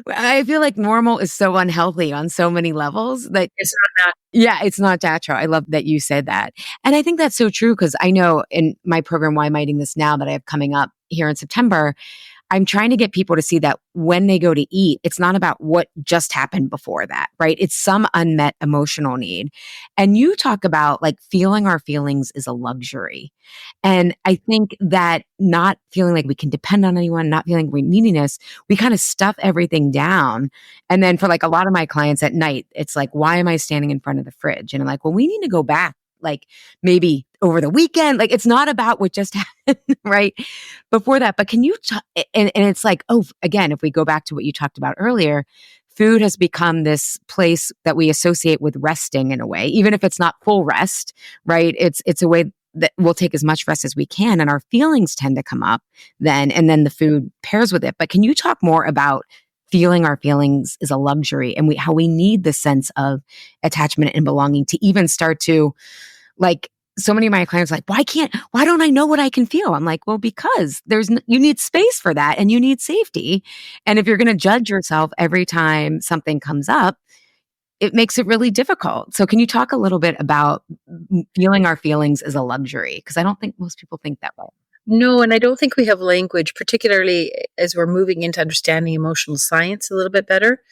I feel like normal is so unhealthy on so many levels that It's not that. yeah, it's not natural. I love that you said that. And I think that's so true because I know in my program, Why Am I Eating This Now, that I have coming up here in September, I'm trying to get people to see that when they go to eat, it's not about what just happened before that, right? It's some unmet emotional need. And you talk about like feeling our feelings is a luxury. And I think that not feeling like we can depend on anyone, not feeling we neediness, we kind of stuff everything down. And then for like a lot of my clients at night, it's like, why am I standing in front of the fridge? And I'm like, well, we need to go back like maybe over the weekend. Like it's not about what just happened, right? Before that. But can you, and it's like, oh, again, if we go back to what you talked about earlier, food has become this place that we associate with resting in a way, even if it's not full rest, right? It's a way that we'll take as much rest as we can, and our feelings tend to come up then, and then the food pairs with it. But can you talk more about feeling our feelings is a luxury and how we need the sense of attachment and belonging to even start to like, so many of my clients are like, why don't I know what I can feel? I'm like, well, because you need space for that and you need safety. And if you're going to judge yourself every time something comes up, it makes it really difficult. So can you talk a little bit about feeling our feelings as a luxury? Because I don't think most people think that way. No, and I don't think we have language, particularly as we're moving into understanding emotional science a little bit better.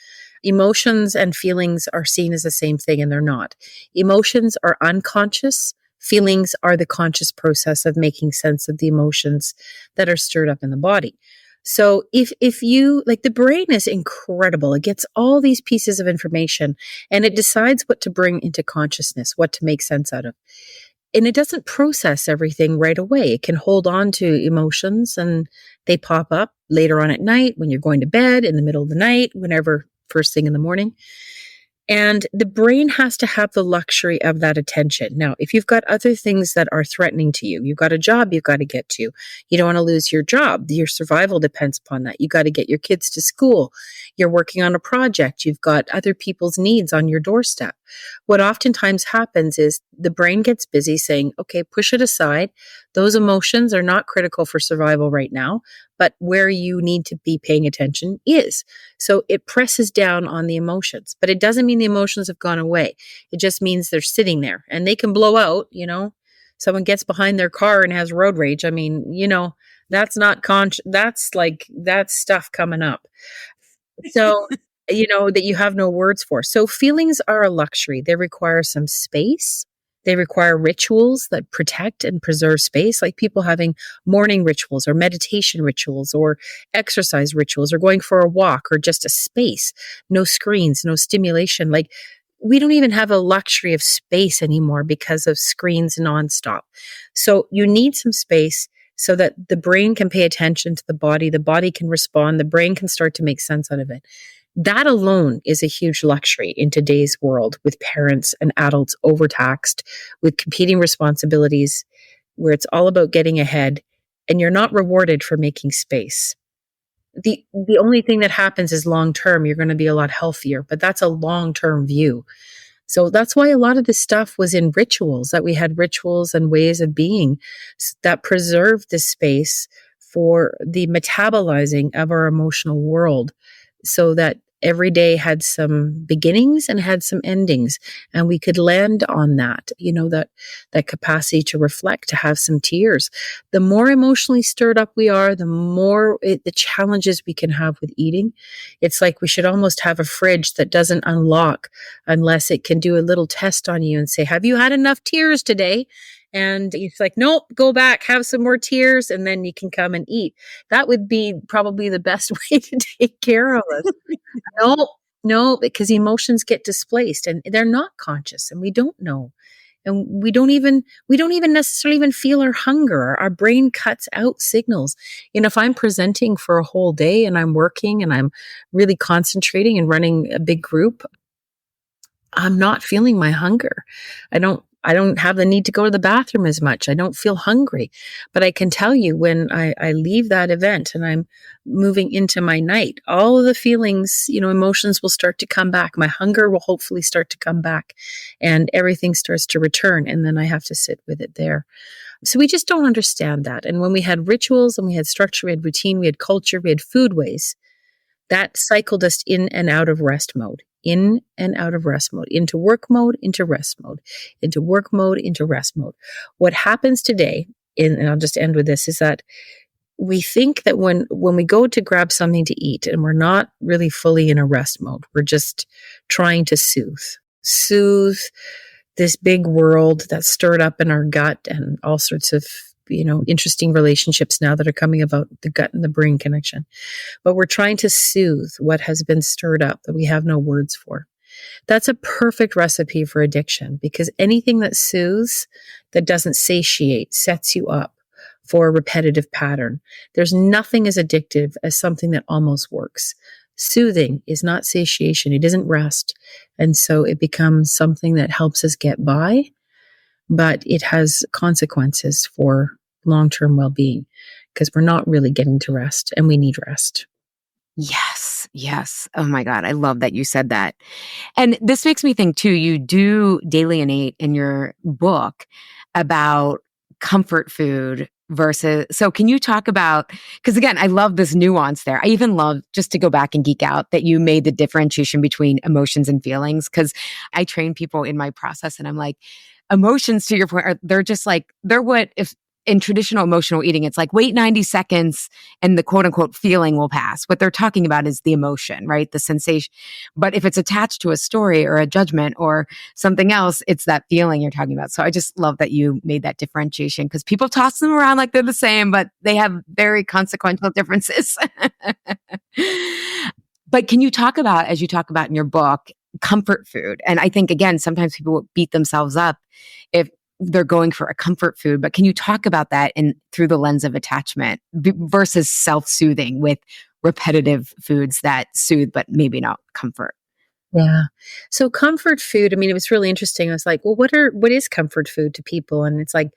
Emotions and feelings are seen as the same thing, and they're not. Emotions are unconscious. Feelings are the conscious process of making sense of the emotions that are stirred up in the body. So if you, like, the brain is incredible. It gets all these pieces of information and it decides what to bring into consciousness, what to make sense out of. And it doesn't process everything right away. It can hold on to emotions and they pop up later on at night, when you're going to bed, in the middle of the night, whenever, first thing in the morning. And the brain has to have the luxury of that attention. Now, if you've got other things that are threatening to you, you've got a job you've got to get to. You don't want to lose your job. Your survival depends upon that. You got to get your kids to school. You're working on a project. You've got other people's needs on your doorstep. What oftentimes happens is the brain gets busy saying, okay, push it aside. Those emotions are not critical for survival right now, but where you need to be paying attention is. So it presses down on the emotions, but it doesn't mean the emotions have gone away. It just means they're sitting there and they can blow out, someone gets behind their car and has road rage. I mean, that's not that's stuff coming up. So, that you have no words for. So feelings are a luxury. They require some space. They require rituals that protect and preserve space, like people having morning rituals or meditation rituals or exercise rituals or going for a walk or just a space, no screens, no stimulation. Like we don't even have a luxury of space anymore because of screens nonstop. So you need some space so that the brain can pay attention to the body can respond, the brain can start to make sense out of it. That alone is a huge luxury in today's world with parents and adults overtaxed with competing responsibilities where it's all about getting ahead and you're not rewarded for making space. The only thing that happens is long term, you're going to be a lot healthier, but that's a long term view. So that's why a lot of this stuff was in rituals, that we had rituals and ways of being that preserved this space for the metabolizing of our emotional world so that every day had some beginnings and had some endings, and we could land on that, that capacity to reflect, to have some tears. The more emotionally stirred up we are, the more the challenges we can have with eating. It's like we should almost have a fridge that doesn't unlock unless it can do a little test on you and say, have you had enough tears today? And it's like, nope, go back, have some more tears, and then you can come and eat. That would be probably the best way to take care of us. No, because emotions get displaced and they're not conscious and we don't know. And we don't even necessarily even feel our hunger. Our brain cuts out signals. If I'm presenting for a whole day and I'm working and I'm really concentrating and running a big group, I'm not feeling my hunger. I don't have the need to go to the bathroom as much. I don't feel hungry. But I can tell you when I leave that event and I'm moving into my night, all of the feelings, emotions will start to come back. My hunger will hopefully start to come back and everything starts to return. And then I have to sit with it there. So we just don't understand that. And when we had rituals and we had structure, we had routine, we had culture, we had foodways, that cycled us in and out of rest mode. In and out of rest mode, into work mode, into rest mode, into work mode, into rest mode. What happens today, and I'll just end with this, is that we think that when we go to grab something to eat and we're not really fully in a rest mode, we're just trying to soothe this big world that's stirred up in our gut and all sorts of interesting relationships now that are coming about the gut and the brain connection. But we're trying to soothe what has been stirred up that we have no words for. That's a perfect recipe for addiction because anything that soothes, that doesn't satiate, sets you up for a repetitive pattern. There's nothing as addictive as something that almost works. Soothing is not satiation. It isn't rest. And so it becomes something that helps us get by, but it has consequences for long-term well-being because we're not really getting to rest and we need rest. Yes. Yes. Oh my God. I love that you said that. And this makes me think too, you do delineate in your book about comfort food versus, so can you talk about, because again, I love this nuance there. I even love, just to go back and geek out, that you made the differentiation between emotions and feelings. Because I train people in my process and I'm like, emotions, to your point, they're just like, they're what, if in traditional emotional eating, it's like wait 90 seconds and the quote unquote feeling will pass. What they're talking about is the emotion, right? The sensation. But if it's attached to a story or a judgment or something else, it's that feeling you're talking about. So I just love that you made that differentiation because people toss them around like they're the same, but they have very consequential differences. But can you talk about, as you talk about in your book, comfort food? And I think, again, sometimes people beat themselves up if they're going for a comfort food, but can you talk about that through the lens of attachment versus self-soothing with repetitive foods that soothe, but maybe not comfort? Yeah. So comfort food, I mean, it was really interesting. I was like, well, what is comfort food to people? And it's like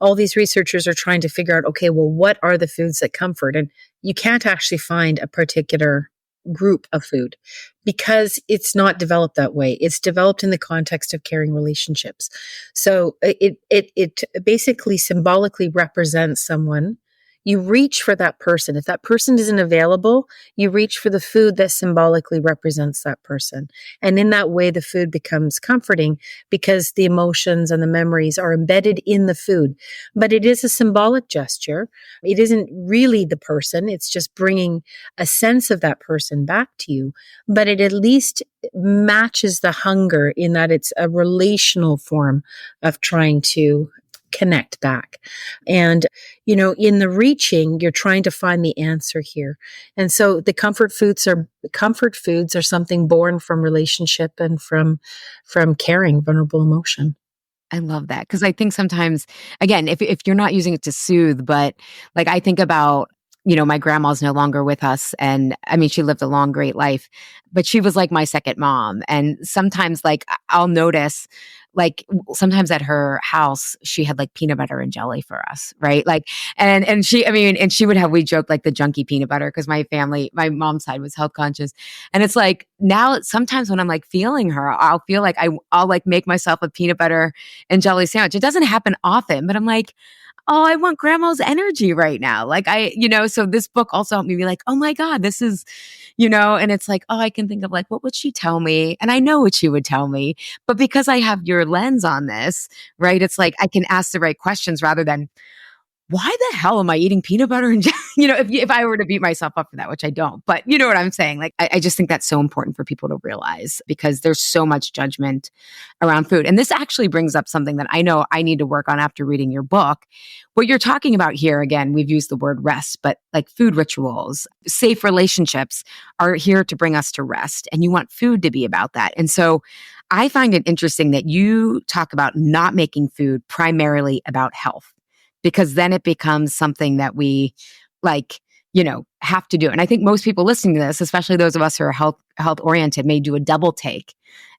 all these researchers are trying to figure out, okay, well, what are the foods that comfort? And you can't actually find a particular group of food because it's not developed that way. It's developed in the context of caring relationships. So it basically symbolically represents someone. You reach for that person. If that person isn't available, you reach for the food that symbolically represents that person. And in that way, the food becomes comforting because the emotions and the memories are embedded in the food. But it is a symbolic gesture. It isn't really the person. It's just bringing a sense of that person back to you. But it at least matches the hunger in that it's a relational form of trying to connect back. And, in the reaching, you're trying to find the answer here. And so the comfort foods are something born from relationship and from caring vulnerable emotion. I love that because I think sometimes, again, if you're not using it to soothe, but like I think about, my grandma's no longer with us, and I mean, she lived a long, great life, but she was like my second mom. And sometimes, like I'll notice, like sometimes at her house, she had like peanut butter and jelly for us, right? Like, and she, I mean, and she would have we joked like the junky peanut butter because my mom's side was health conscious, and it's like now sometimes when I'm like feeling her, I'll feel like I'll like make myself a peanut butter and jelly sandwich. It doesn't happen often, but I'm like, oh, I want grandma's energy right now. Like so this book also helped me be like, oh my God, this is, and it's like, oh, I can think of like, what would she tell me? And I know what she would tell me, but because I have your lens on this, right? It's like, I can ask the right questions rather than, why the hell am I eating peanut butter and jelly? If I were to beat myself up for that, which I don't, but you know what I'm saying? Like, I just think that's so important for people to realize because there's so much judgment around food. And this actually brings up something that I know I need to work on after reading your book. What you're talking about here, again, we've used the word rest, but like food rituals, safe relationships are here to bring us to rest. And you want food to be about that. And so I find it interesting that you talk about not making food primarily about health because then it becomes something that we like, have to do. And I think most people listening to this, especially those of us who are health oriented, may do a double take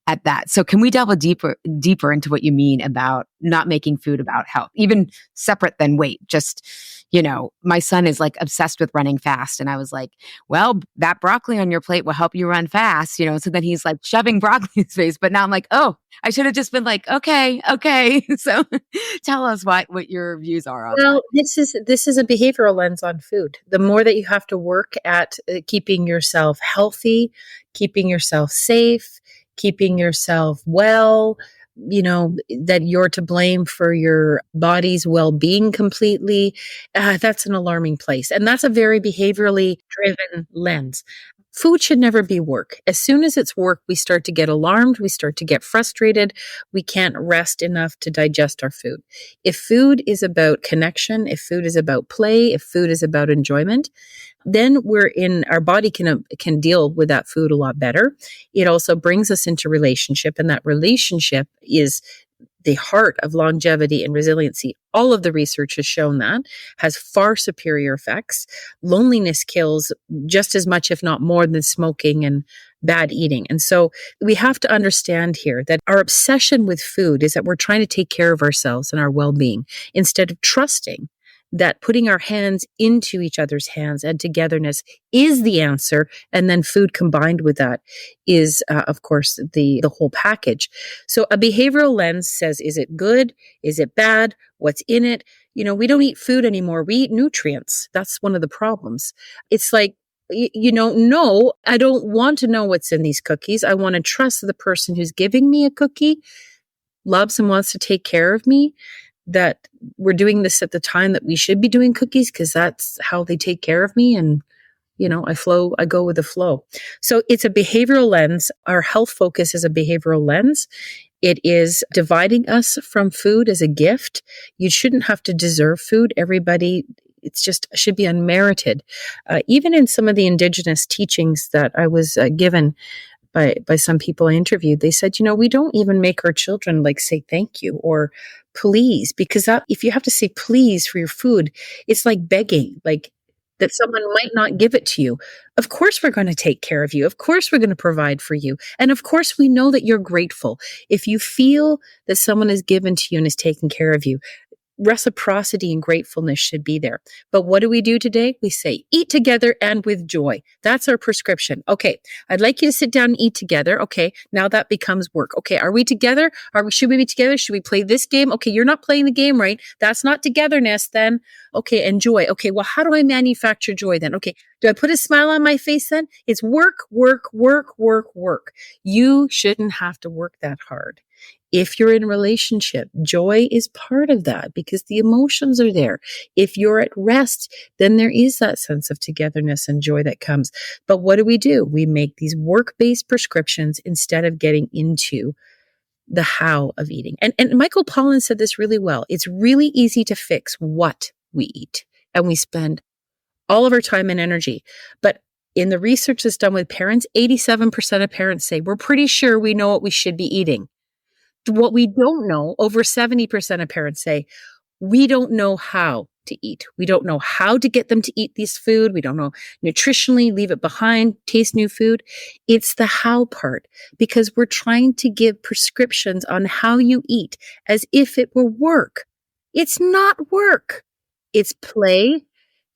at that. So can we delve deeper into what you mean about not making food about health, even separate than weight? Just, my son is like obsessed with running fast. And I was like, well, that broccoli on your plate will help you run fast, so then he's like shoving broccoli in his face. But now I'm like, oh, I should have just been like, okay. So tell us what your views are on that. Well, this is a behavioral lens on food. The more that you have to work at keeping yourself healthy, keeping yourself safe, keeping yourself well, that you're to blame for your body's well-being completely, that's an alarming place. And that's a very behaviorally driven lens. Food should never be work. As soon as it's work, we start to get alarmed. We start to get frustrated. We can't rest enough to digest our food. If food is about connection, if food is about play, if food is about enjoyment, then our body can deal with that food a lot better. It also brings us into relationship, and that relationship is the heart of longevity and resiliency. All of the research has shown that has far superior effects. Loneliness kills just as much, if not more, than smoking and bad eating. And so we have to understand here that our obsession with food is that we're trying to take care of ourselves and our well-being instead of trusting that putting our hands into each other's hands and togetherness is the answer. And then food combined with that is, of course, the whole package. So a behavioral lens says, is it good? Is it bad? What's in it? We don't eat food anymore. We eat nutrients. That's one of the problems. It's like, no, I don't want to know what's in these cookies. I want to trust the person who's giving me a cookie loves and wants to take care of me, that we're doing this at the time that we should be doing cookies because that's how they take care of me. And, I go with the flow. So it's a behavioral lens. Our health focus is a behavioral lens. It is dividing us from food as a gift. You shouldn't have to deserve food. Everybody, it's just should be unmerited. Even in some of the indigenous teachings that I was given by some people I interviewed, they said, we don't even make our children like say thank you or please, because if you have to say please for your food, it's like begging. Like that someone might not give it to you. Of course, we're going to take care of you. Of course, we're going to provide for you. And of course, we know that you're grateful. If you feel that someone is given to you and is taking care of you, reciprocity and gratefulness should be there. But what do we do today? We say, eat together and with joy. That's our prescription. Okay, I'd like you to sit down and eat together. Okay, now that becomes work. Okay, are we together? Should we be together? Should we play this game? Okay, you're not playing the game right. That's not togetherness then. Okay, and joy. Okay, well, how do I manufacture joy then? Okay, do I put a smile on my face then? It's work, work, work, work, work. You shouldn't have to work that hard. If you're in a relationship, joy is part of that because the emotions are there. If you're at rest, then there is that sense of togetherness and joy that comes. But what do? We make these work-based prescriptions instead of getting into the how of eating. And Michael Pollan said this really well. It's really easy to fix what we eat, and we spend all of our time and energy. But in the research that's done with parents, 87% of parents say, we're pretty sure we know what we should be eating. What we don't know, over 70% of parents say, we don't know how to eat. We don't know how to get them to eat this food. We don't know nutritionally, leave it behind, taste new food. It's the how part because we're trying to give prescriptions on how you eat as if it were work. It's not work. It's play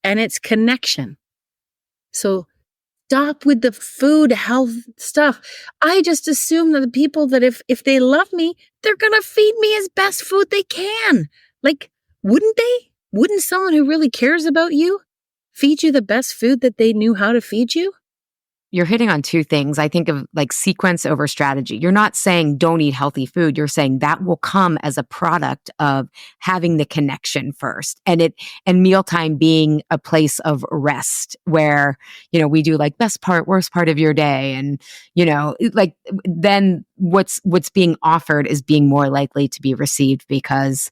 and it's connection. So stop with the food health stuff. I just assume that the people that if they love me, they're going to feed me as best food they can. Like, wouldn't they? Wouldn't someone who really cares about you feed you the best food that they knew how to feed you? You're hitting on two things. I think of like sequence over strategy. You're not saying don't eat healthy food. You're saying that will come as a product of having the connection first. And mealtime being a place of rest where, we do like best part, worst part of your day. And, like then what's being offered is being more likely to be received because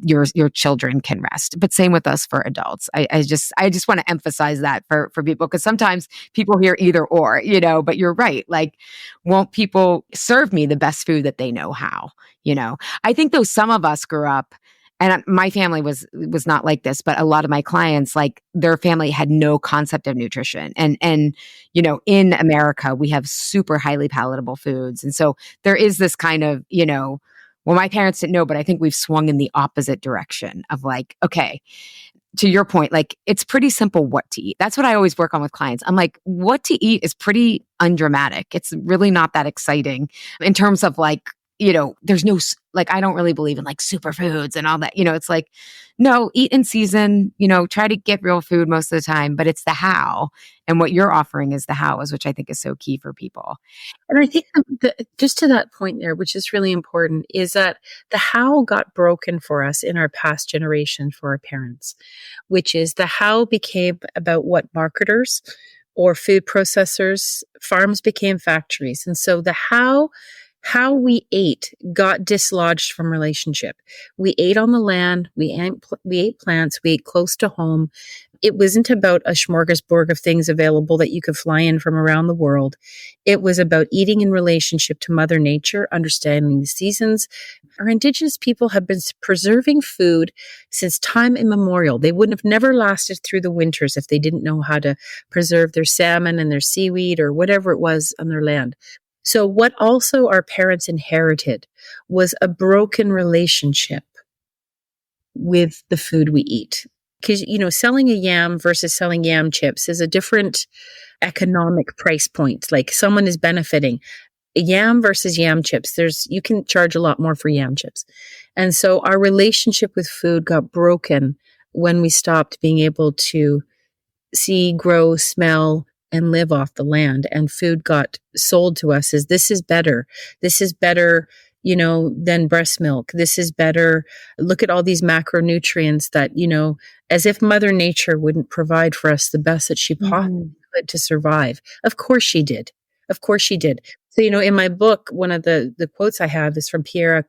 your children can rest. But same with us for adults. I just want to emphasize that for people because sometimes people hear either or, but you're right. Like, won't people serve me the best food that they know how? I think though some of us grew up, and my family was not like this, but a lot of my clients, like their family had no concept of nutrition. And in America, we have super highly palatable foods. And so there is this kind of, well, my parents didn't know, but I think we've swung in the opposite direction of like, okay, to your point, like it's pretty simple what to eat. That's what I always work on with clients. I'm like, what to eat is pretty undramatic. It's really not that exciting in terms of like, there's no, like, I don't really believe in like superfoods and all that. It's like, no, eat in season, try to get real food most of the time, but it's the how. And what you're offering is the hows, which I think is so key for people. And I think just to that point there, which is really important, is that the how got broken for us in our past generation for our parents, which is the how became about what marketers or food processors, farms became factories. And so the how we ate got dislodged from relationship. We ate on the land, we ate plants, we ate close to home. It wasn't about a smorgasbord of things available that you could fly in from around the world. It was about eating in relationship to Mother Nature, understanding the seasons. Our Indigenous people have been preserving food since time immemorial. They wouldn't have never lasted through the winters if they didn't know how to preserve their salmon and their seaweed or whatever it was on their land. So what also our parents inherited was a broken relationship with the food we eat. Because, selling a yam versus selling yam chips is a different economic price point. Like someone is benefiting. A yam versus yam chips, you can charge a lot more for yam chips. And so our relationship with food got broken when we stopped being able to see, grow, smell, and live off the land. And food got sold to us as this is better. This is better, than breast milk. This is better. Look at all these macronutrients that, as if Mother Nature wouldn't provide for us the best that she possibly could to survive. Of course she did. Of course she did. So, in my book, one of the quotes I have is from Piero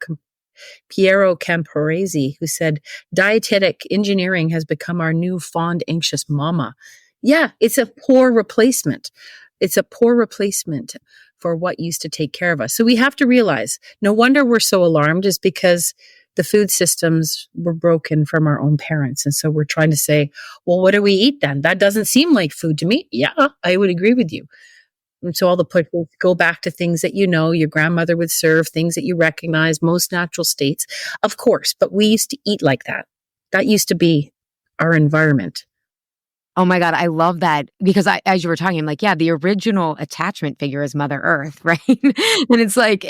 Camporese, who said, dietetic engineering has become our new fond, anxious mama. Yeah, it's a poor replacement. It's a poor replacement for what used to take care of us. So we have to realize, no wonder we're so alarmed is because the food systems were broken from our own parents. And so we're trying to say, well, what do we eat then? That doesn't seem like food to me. Yeah, I would agree with you. And so all the pushes go back to things that you know your grandmother would serve, things that you recognize, most natural states, of course. But we used to eat like that. That used to be our environment. Oh my God, I love that because as you were talking, I'm like, yeah, the original attachment figure is Mother Earth, right? And it's like,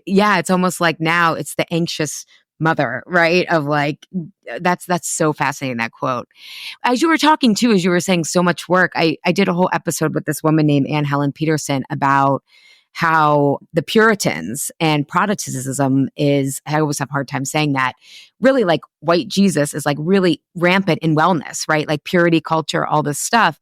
yeah, it's almost like now it's the anxious mother, right? Of like, that's so fascinating, that quote. As you were talking too, as you were saying so much work, I did a whole episode with this woman named Anne Helen Peterson about how the Puritans and Protestantism is, I always have a hard time saying that, really like white Jesus is like really rampant in wellness, right? Like purity culture, all this stuff.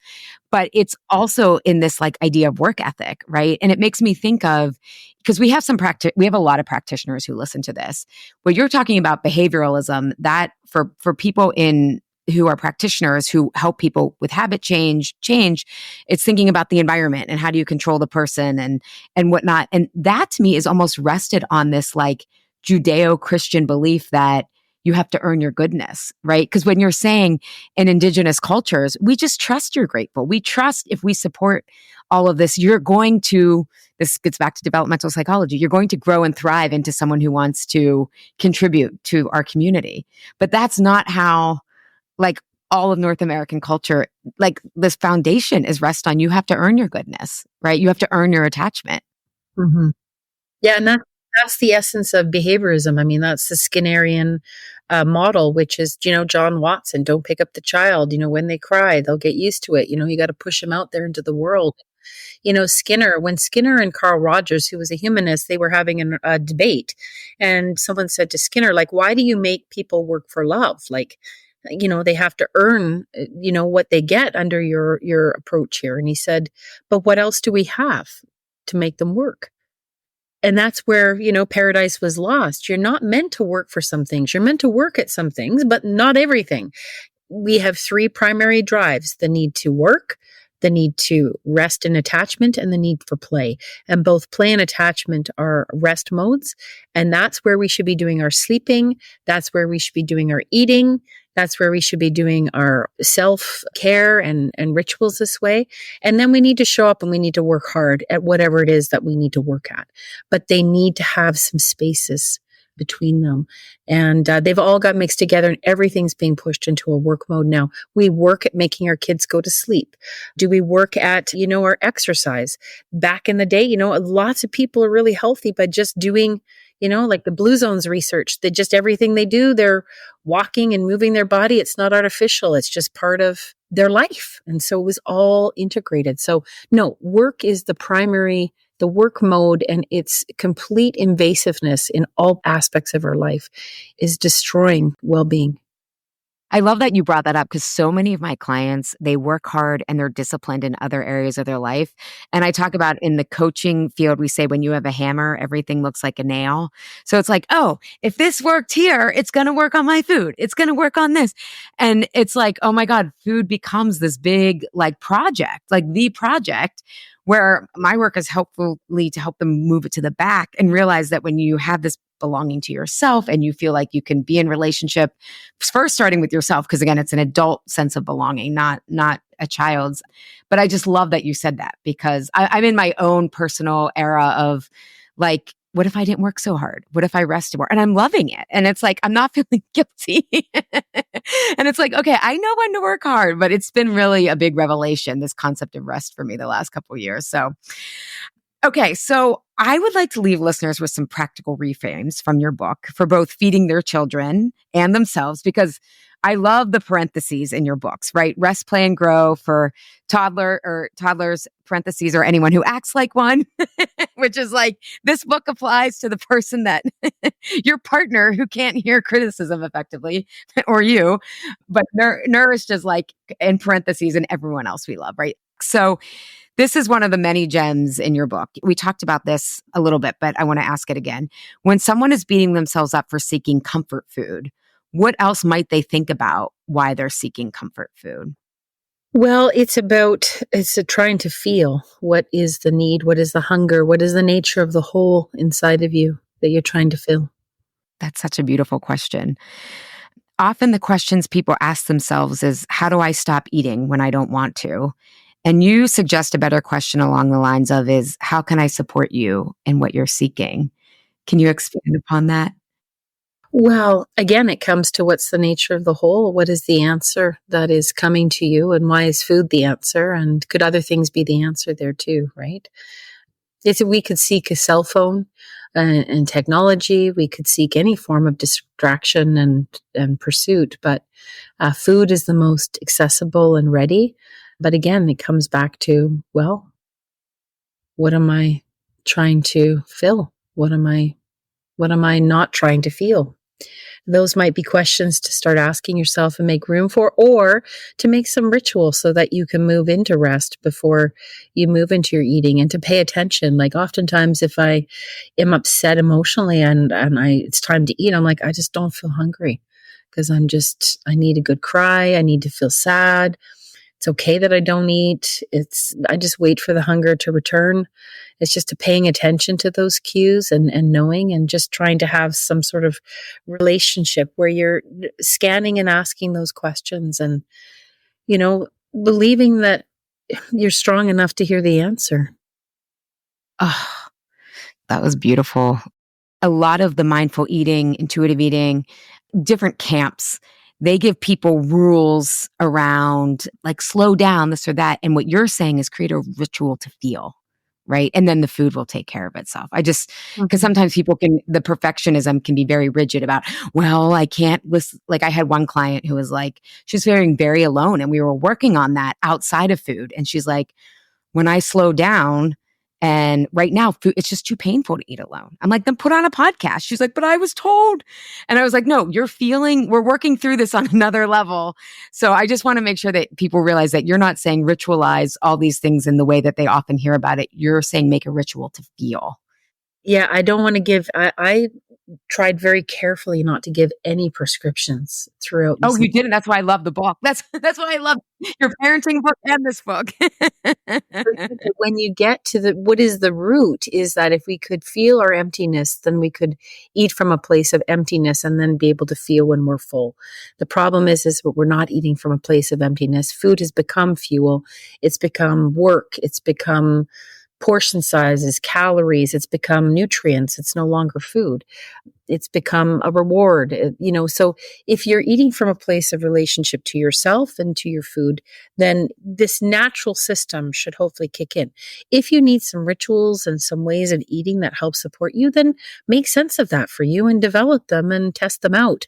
But it's also in this like idea of work ethic, right? And it makes me think of, because we have we have a lot of practitioners who listen to this. When you're talking about behavioralism, that for people in who are practitioners who help people with habit change, it's thinking about the environment and how do you control the person and whatnot. And that to me is almost rested on this like Judeo-Christian belief that you have to earn your goodness, right? Because when you're saying in indigenous cultures, we just trust you're grateful. We trust if we support all of this, you're going to, this gets back to developmental psychology, you're going to grow and thrive into someone who wants to contribute to our community. But that's not how, like, all of North American culture, like this foundation is rest on you have to earn your goodness, right? You have to earn your attachment. Mm-hmm. Yeah, and that's the essence of behaviorism. I mean, that's the Skinnerian model, which is, John Watson, don't pick up the child. When they cry, they'll get used to it. You got to push them out there into the world. Skinner, when Skinner and Carl Rogers, who was a humanist, they were having a debate, and someone said to Skinner, like, why do you make people work for love? Like, they have to earn, what they get under your approach here. And he said, but what else do we have to make them work? And that's where, paradise was lost. You're not meant to work for some things. You're meant to work at some things, but not everything. We have three primary drives: the need to work, the need to rest and attachment, and the need for play. And both play and attachment are rest modes. And that's where we should be doing our sleeping. That's where we should be doing our eating. That's where we should be doing our self-care and rituals this way. And then we need to show up and we need to work hard at whatever it is that we need to work at. But they need to have some spaces between them. And they've all got mixed together and everything's being pushed into a work mode now. We work at making our kids go to sleep. Do we work at, our exercise? Back in the day, lots of people are really healthy by just doing, like the Blue Zones research, that just everything they do, they're walking and moving their body. It's not artificial. It's just part of their life. And so it was all integrated. So no, work is the work mode, and its complete invasiveness in all aspects of our life is destroying well-being. I love that you brought that up because so many of my clients, they work hard and they're disciplined in other areas of their life. And I talk about in the coaching field, we say when you have a hammer, everything looks like a nail. So it's like, oh, if this worked here, it's going to work on my food. It's going to work on this. And it's like, oh my God, food becomes this big like project, like the project where my work is helpfully to help them move it to the back and realize that when you have this belonging to yourself and you feel like you can be in relationship, first starting with yourself, because again, it's an adult sense of belonging, not a child's. But I just love that you said that because I'm in my own personal era of like, what if I didn't work so hard? What if I rested more? And I'm loving it. And it's like, I'm not feeling guilty. And it's like, okay, I know when to work hard, but it's been really a big revelation, this concept of rest for me the last couple of years. So, okay, so I would like to leave listeners with some practical reframes from your book for both feeding their children and themselves, because I love the parentheses in your books, right? Rest, play, and grow for toddlers, parentheses, or anyone who acts like one, which is like, this book applies to the person that your partner who can't hear criticism effectively, or you, but nourished is like in parentheses and everyone else we love, right? So this is one of the many gems in your book. We talked about this a little bit, but I want to ask it again. When someone is beating themselves up for seeking comfort food, what else might they think about why they're seeking comfort food? Well, it's trying to feel what is the need, what is the hunger, what is the nature of the hole inside of you that you're trying to fill. That's such a beautiful question. Often the questions people ask themselves is, how do I stop eating when I don't want to? And you suggest a better question along the lines of is, how can I support you in what you're seeking? Can you expand upon that? Well, again, it comes to what's the nature of the whole? What is the answer that is coming to you? And why is food the answer? And could other things be the answer there too, right? We could seek a cell phone and technology. We could seek any form of distraction and pursuit, but food is the most accessible and ready. But again, it comes back to, well, what am I trying to fill? What am I not trying to feel? Those might be questions to start asking yourself and make room for, or to make some ritual so that you can move into rest before you move into your eating, and to pay attention. Like oftentimes if I am upset emotionally and it's time to eat, I'm like, I just don't feel hungry because I need a good cry. I need to feel sad. It's okay that I don't eat. I just wait for the hunger to return. It's just a paying attention to those cues and knowing, and just trying to have some sort of relationship where you're scanning and asking those questions, and, you know, believing that you're strong enough to hear the answer. Oh, that was beautiful. A lot of the mindful eating, intuitive eating, different camps, they give people rules around like slow down, this or that. And what you're saying is create a ritual to feel, right? And then the food will take care of itself. Because Mhm. sometimes the perfectionism can be very rigid about, well, I can't listen. Like I had one client who was like, she's feeling very alone. And we were working on that outside of food. And she's like, when I slow down, and right now, food, it's just too painful to eat alone. I'm like, then put on a podcast. She's like, but I was told. And I was like, no, we're working through this on another level. So I just want to make sure that people realize that you're not saying ritualize all these things in the way that they often hear about it. You're saying make a ritual to feel. Yeah, I don't want to give, I tried very carefully not to give any prescriptions throughout Oh, this. you didn't. That's why I love the book. That's why I love your parenting book and this book. When you get to what is the root is that if we could feel our emptiness, then we could eat from a place of emptiness and then be able to feel when we're full. The problem is we're not eating from a place of emptiness. Food has become fuel. It's become work. It's become portion sizes, calories. It's become nutrients. It's no longer food. It's become a reward, so if you're eating from a place of relationship to yourself and to your food, then this natural system should hopefully kick in. If you need some rituals and some ways of eating that help support you, then make sense of that for you and develop them and test them out.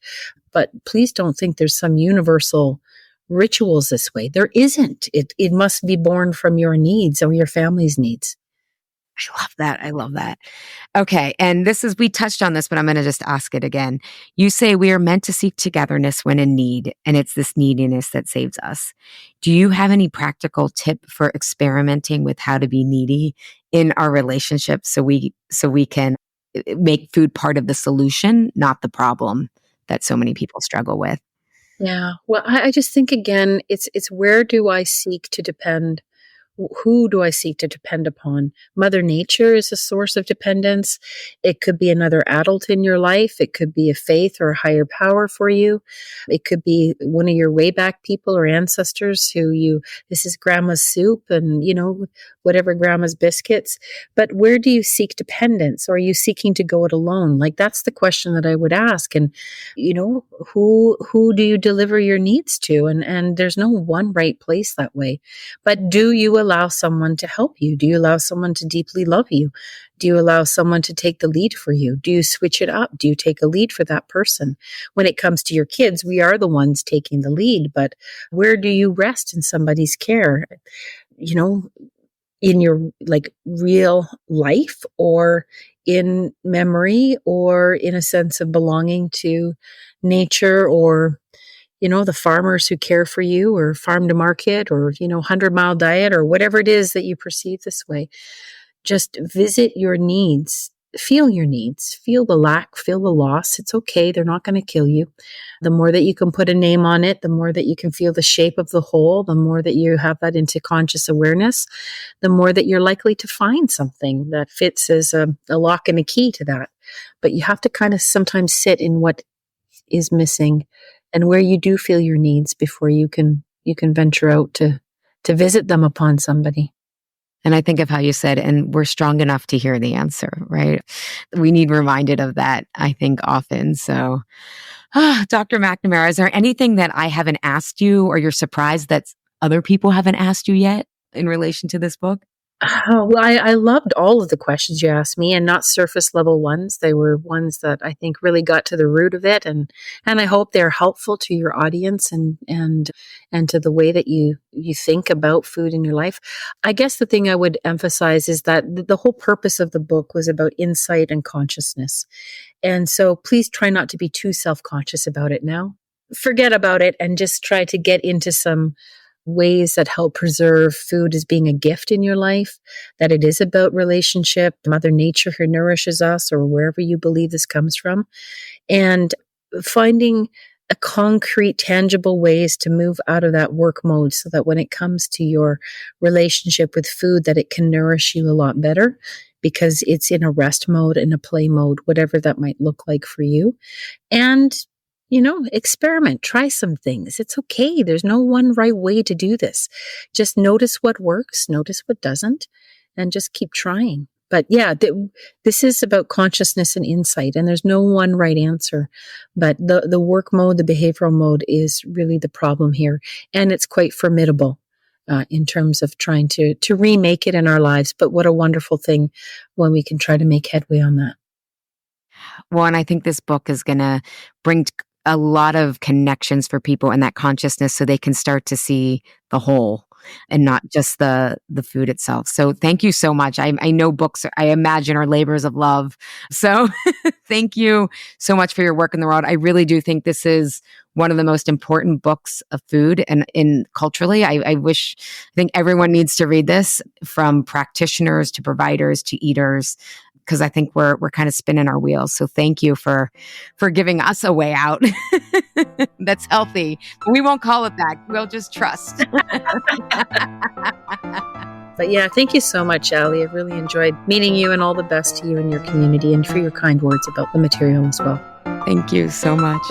But please don't think there's some universal rituals this way. There isn't. It must be born from your needs or your family's needs. I love that. I love that. Okay. And we touched on this, but I'm going to just ask it again. You say we are meant to seek togetherness when in need, and it's this neediness that saves us. Do you have any practical tip for experimenting with how to be needy in our relationships so we can make food part of the solution, not the problem that so many people struggle with? Yeah. Well, I just think again, it's where do I seek to depend? Who do I seek to depend upon? Mother Nature is a source of dependence. It could be another adult in your life. It could be a faith or a higher power for you. It could be one of your way back people or ancestors this is grandma's soup and, whatever grandma's biscuits. But where do you seek dependence? Or are you seeking to go it alone? Like that's the question that I would ask. And, who do you deliver your needs to? And there's no one right place that way. But do you allow someone to help you? Do you allow someone to deeply love you? Do you allow someone to take the lead for you? Do you switch it up? Do you take a lead for that person? When it comes to your kids, we are the ones taking the lead, but where do you rest in somebody's care? You know, in your like real life or in memory or in a sense of belonging to nature or the farmers who care for you or farm to market or, 100-mile diet or whatever it is that you perceive this way. Just visit your needs feel your needs, feel the lack, feel the loss. It's okay. They're not going to kill you. The more that you can put a name on it, the more that you can feel the shape of the whole, the more that you have that into conscious awareness, the more that you're likely to find something that fits as a lock and a key to that. But you have to kind of sometimes sit in what is missing and where you do feel your needs before you can venture out to visit them upon somebody. And I think of how you said, and we're strong enough to hear the answer, right? We need reminded of that, I think, often. So, Dr. MacNamara, is there anything that I haven't asked you or you're surprised that other people haven't asked you yet in relation to this book? Oh, well, I loved all of the questions you asked me, and not surface level ones. They were ones that I think really got to the root of it, and I hope they're helpful to your audience and to the way that you think about food in your life. I guess the thing I would emphasize is that the whole purpose of the book was about insight and consciousness, and so please try not to be too self conscious about it now. Forget about it and just try to get into some ways that help preserve food as being a gift in your life, that it is about relationship, Mother Nature who nourishes us, or wherever you believe this comes from, and finding a concrete, tangible ways to move out of that work mode so that when it comes to your relationship with food, that it can nourish you a lot better because it's in a rest mode and a play mode, whatever that might look like for you. And experiment, try some things. It's okay. There's no one right way to do this. Just notice what works, notice what doesn't, and just keep trying. But yeah, this is about consciousness and insight, and there's no one right answer. But the work mode, the behavioral mode is really the problem here. And it's quite formidable in terms of trying to remake it in our lives. But what a wonderful thing when we can try to make headway on that. Well, and I think this book is going to bring a lot of connections for people and that consciousness so they can start to see the whole and not just the food itself. So thank you so much. I know books, I imagine, are labors of love. So thank you so much for your work in the world. I really do think this is one of the most important books of food and in culturally. I think everyone needs to read this, from practitioners to providers to eaters, because I think we're kind of spinning our wheels. So thank you for giving us a way out that's healthy. But we won't call it that. We'll just trust. But yeah, thank you so much, Ali. I've really enjoyed meeting you, and all the best to you and your community, and for your kind words about the material as well. Thank you so much.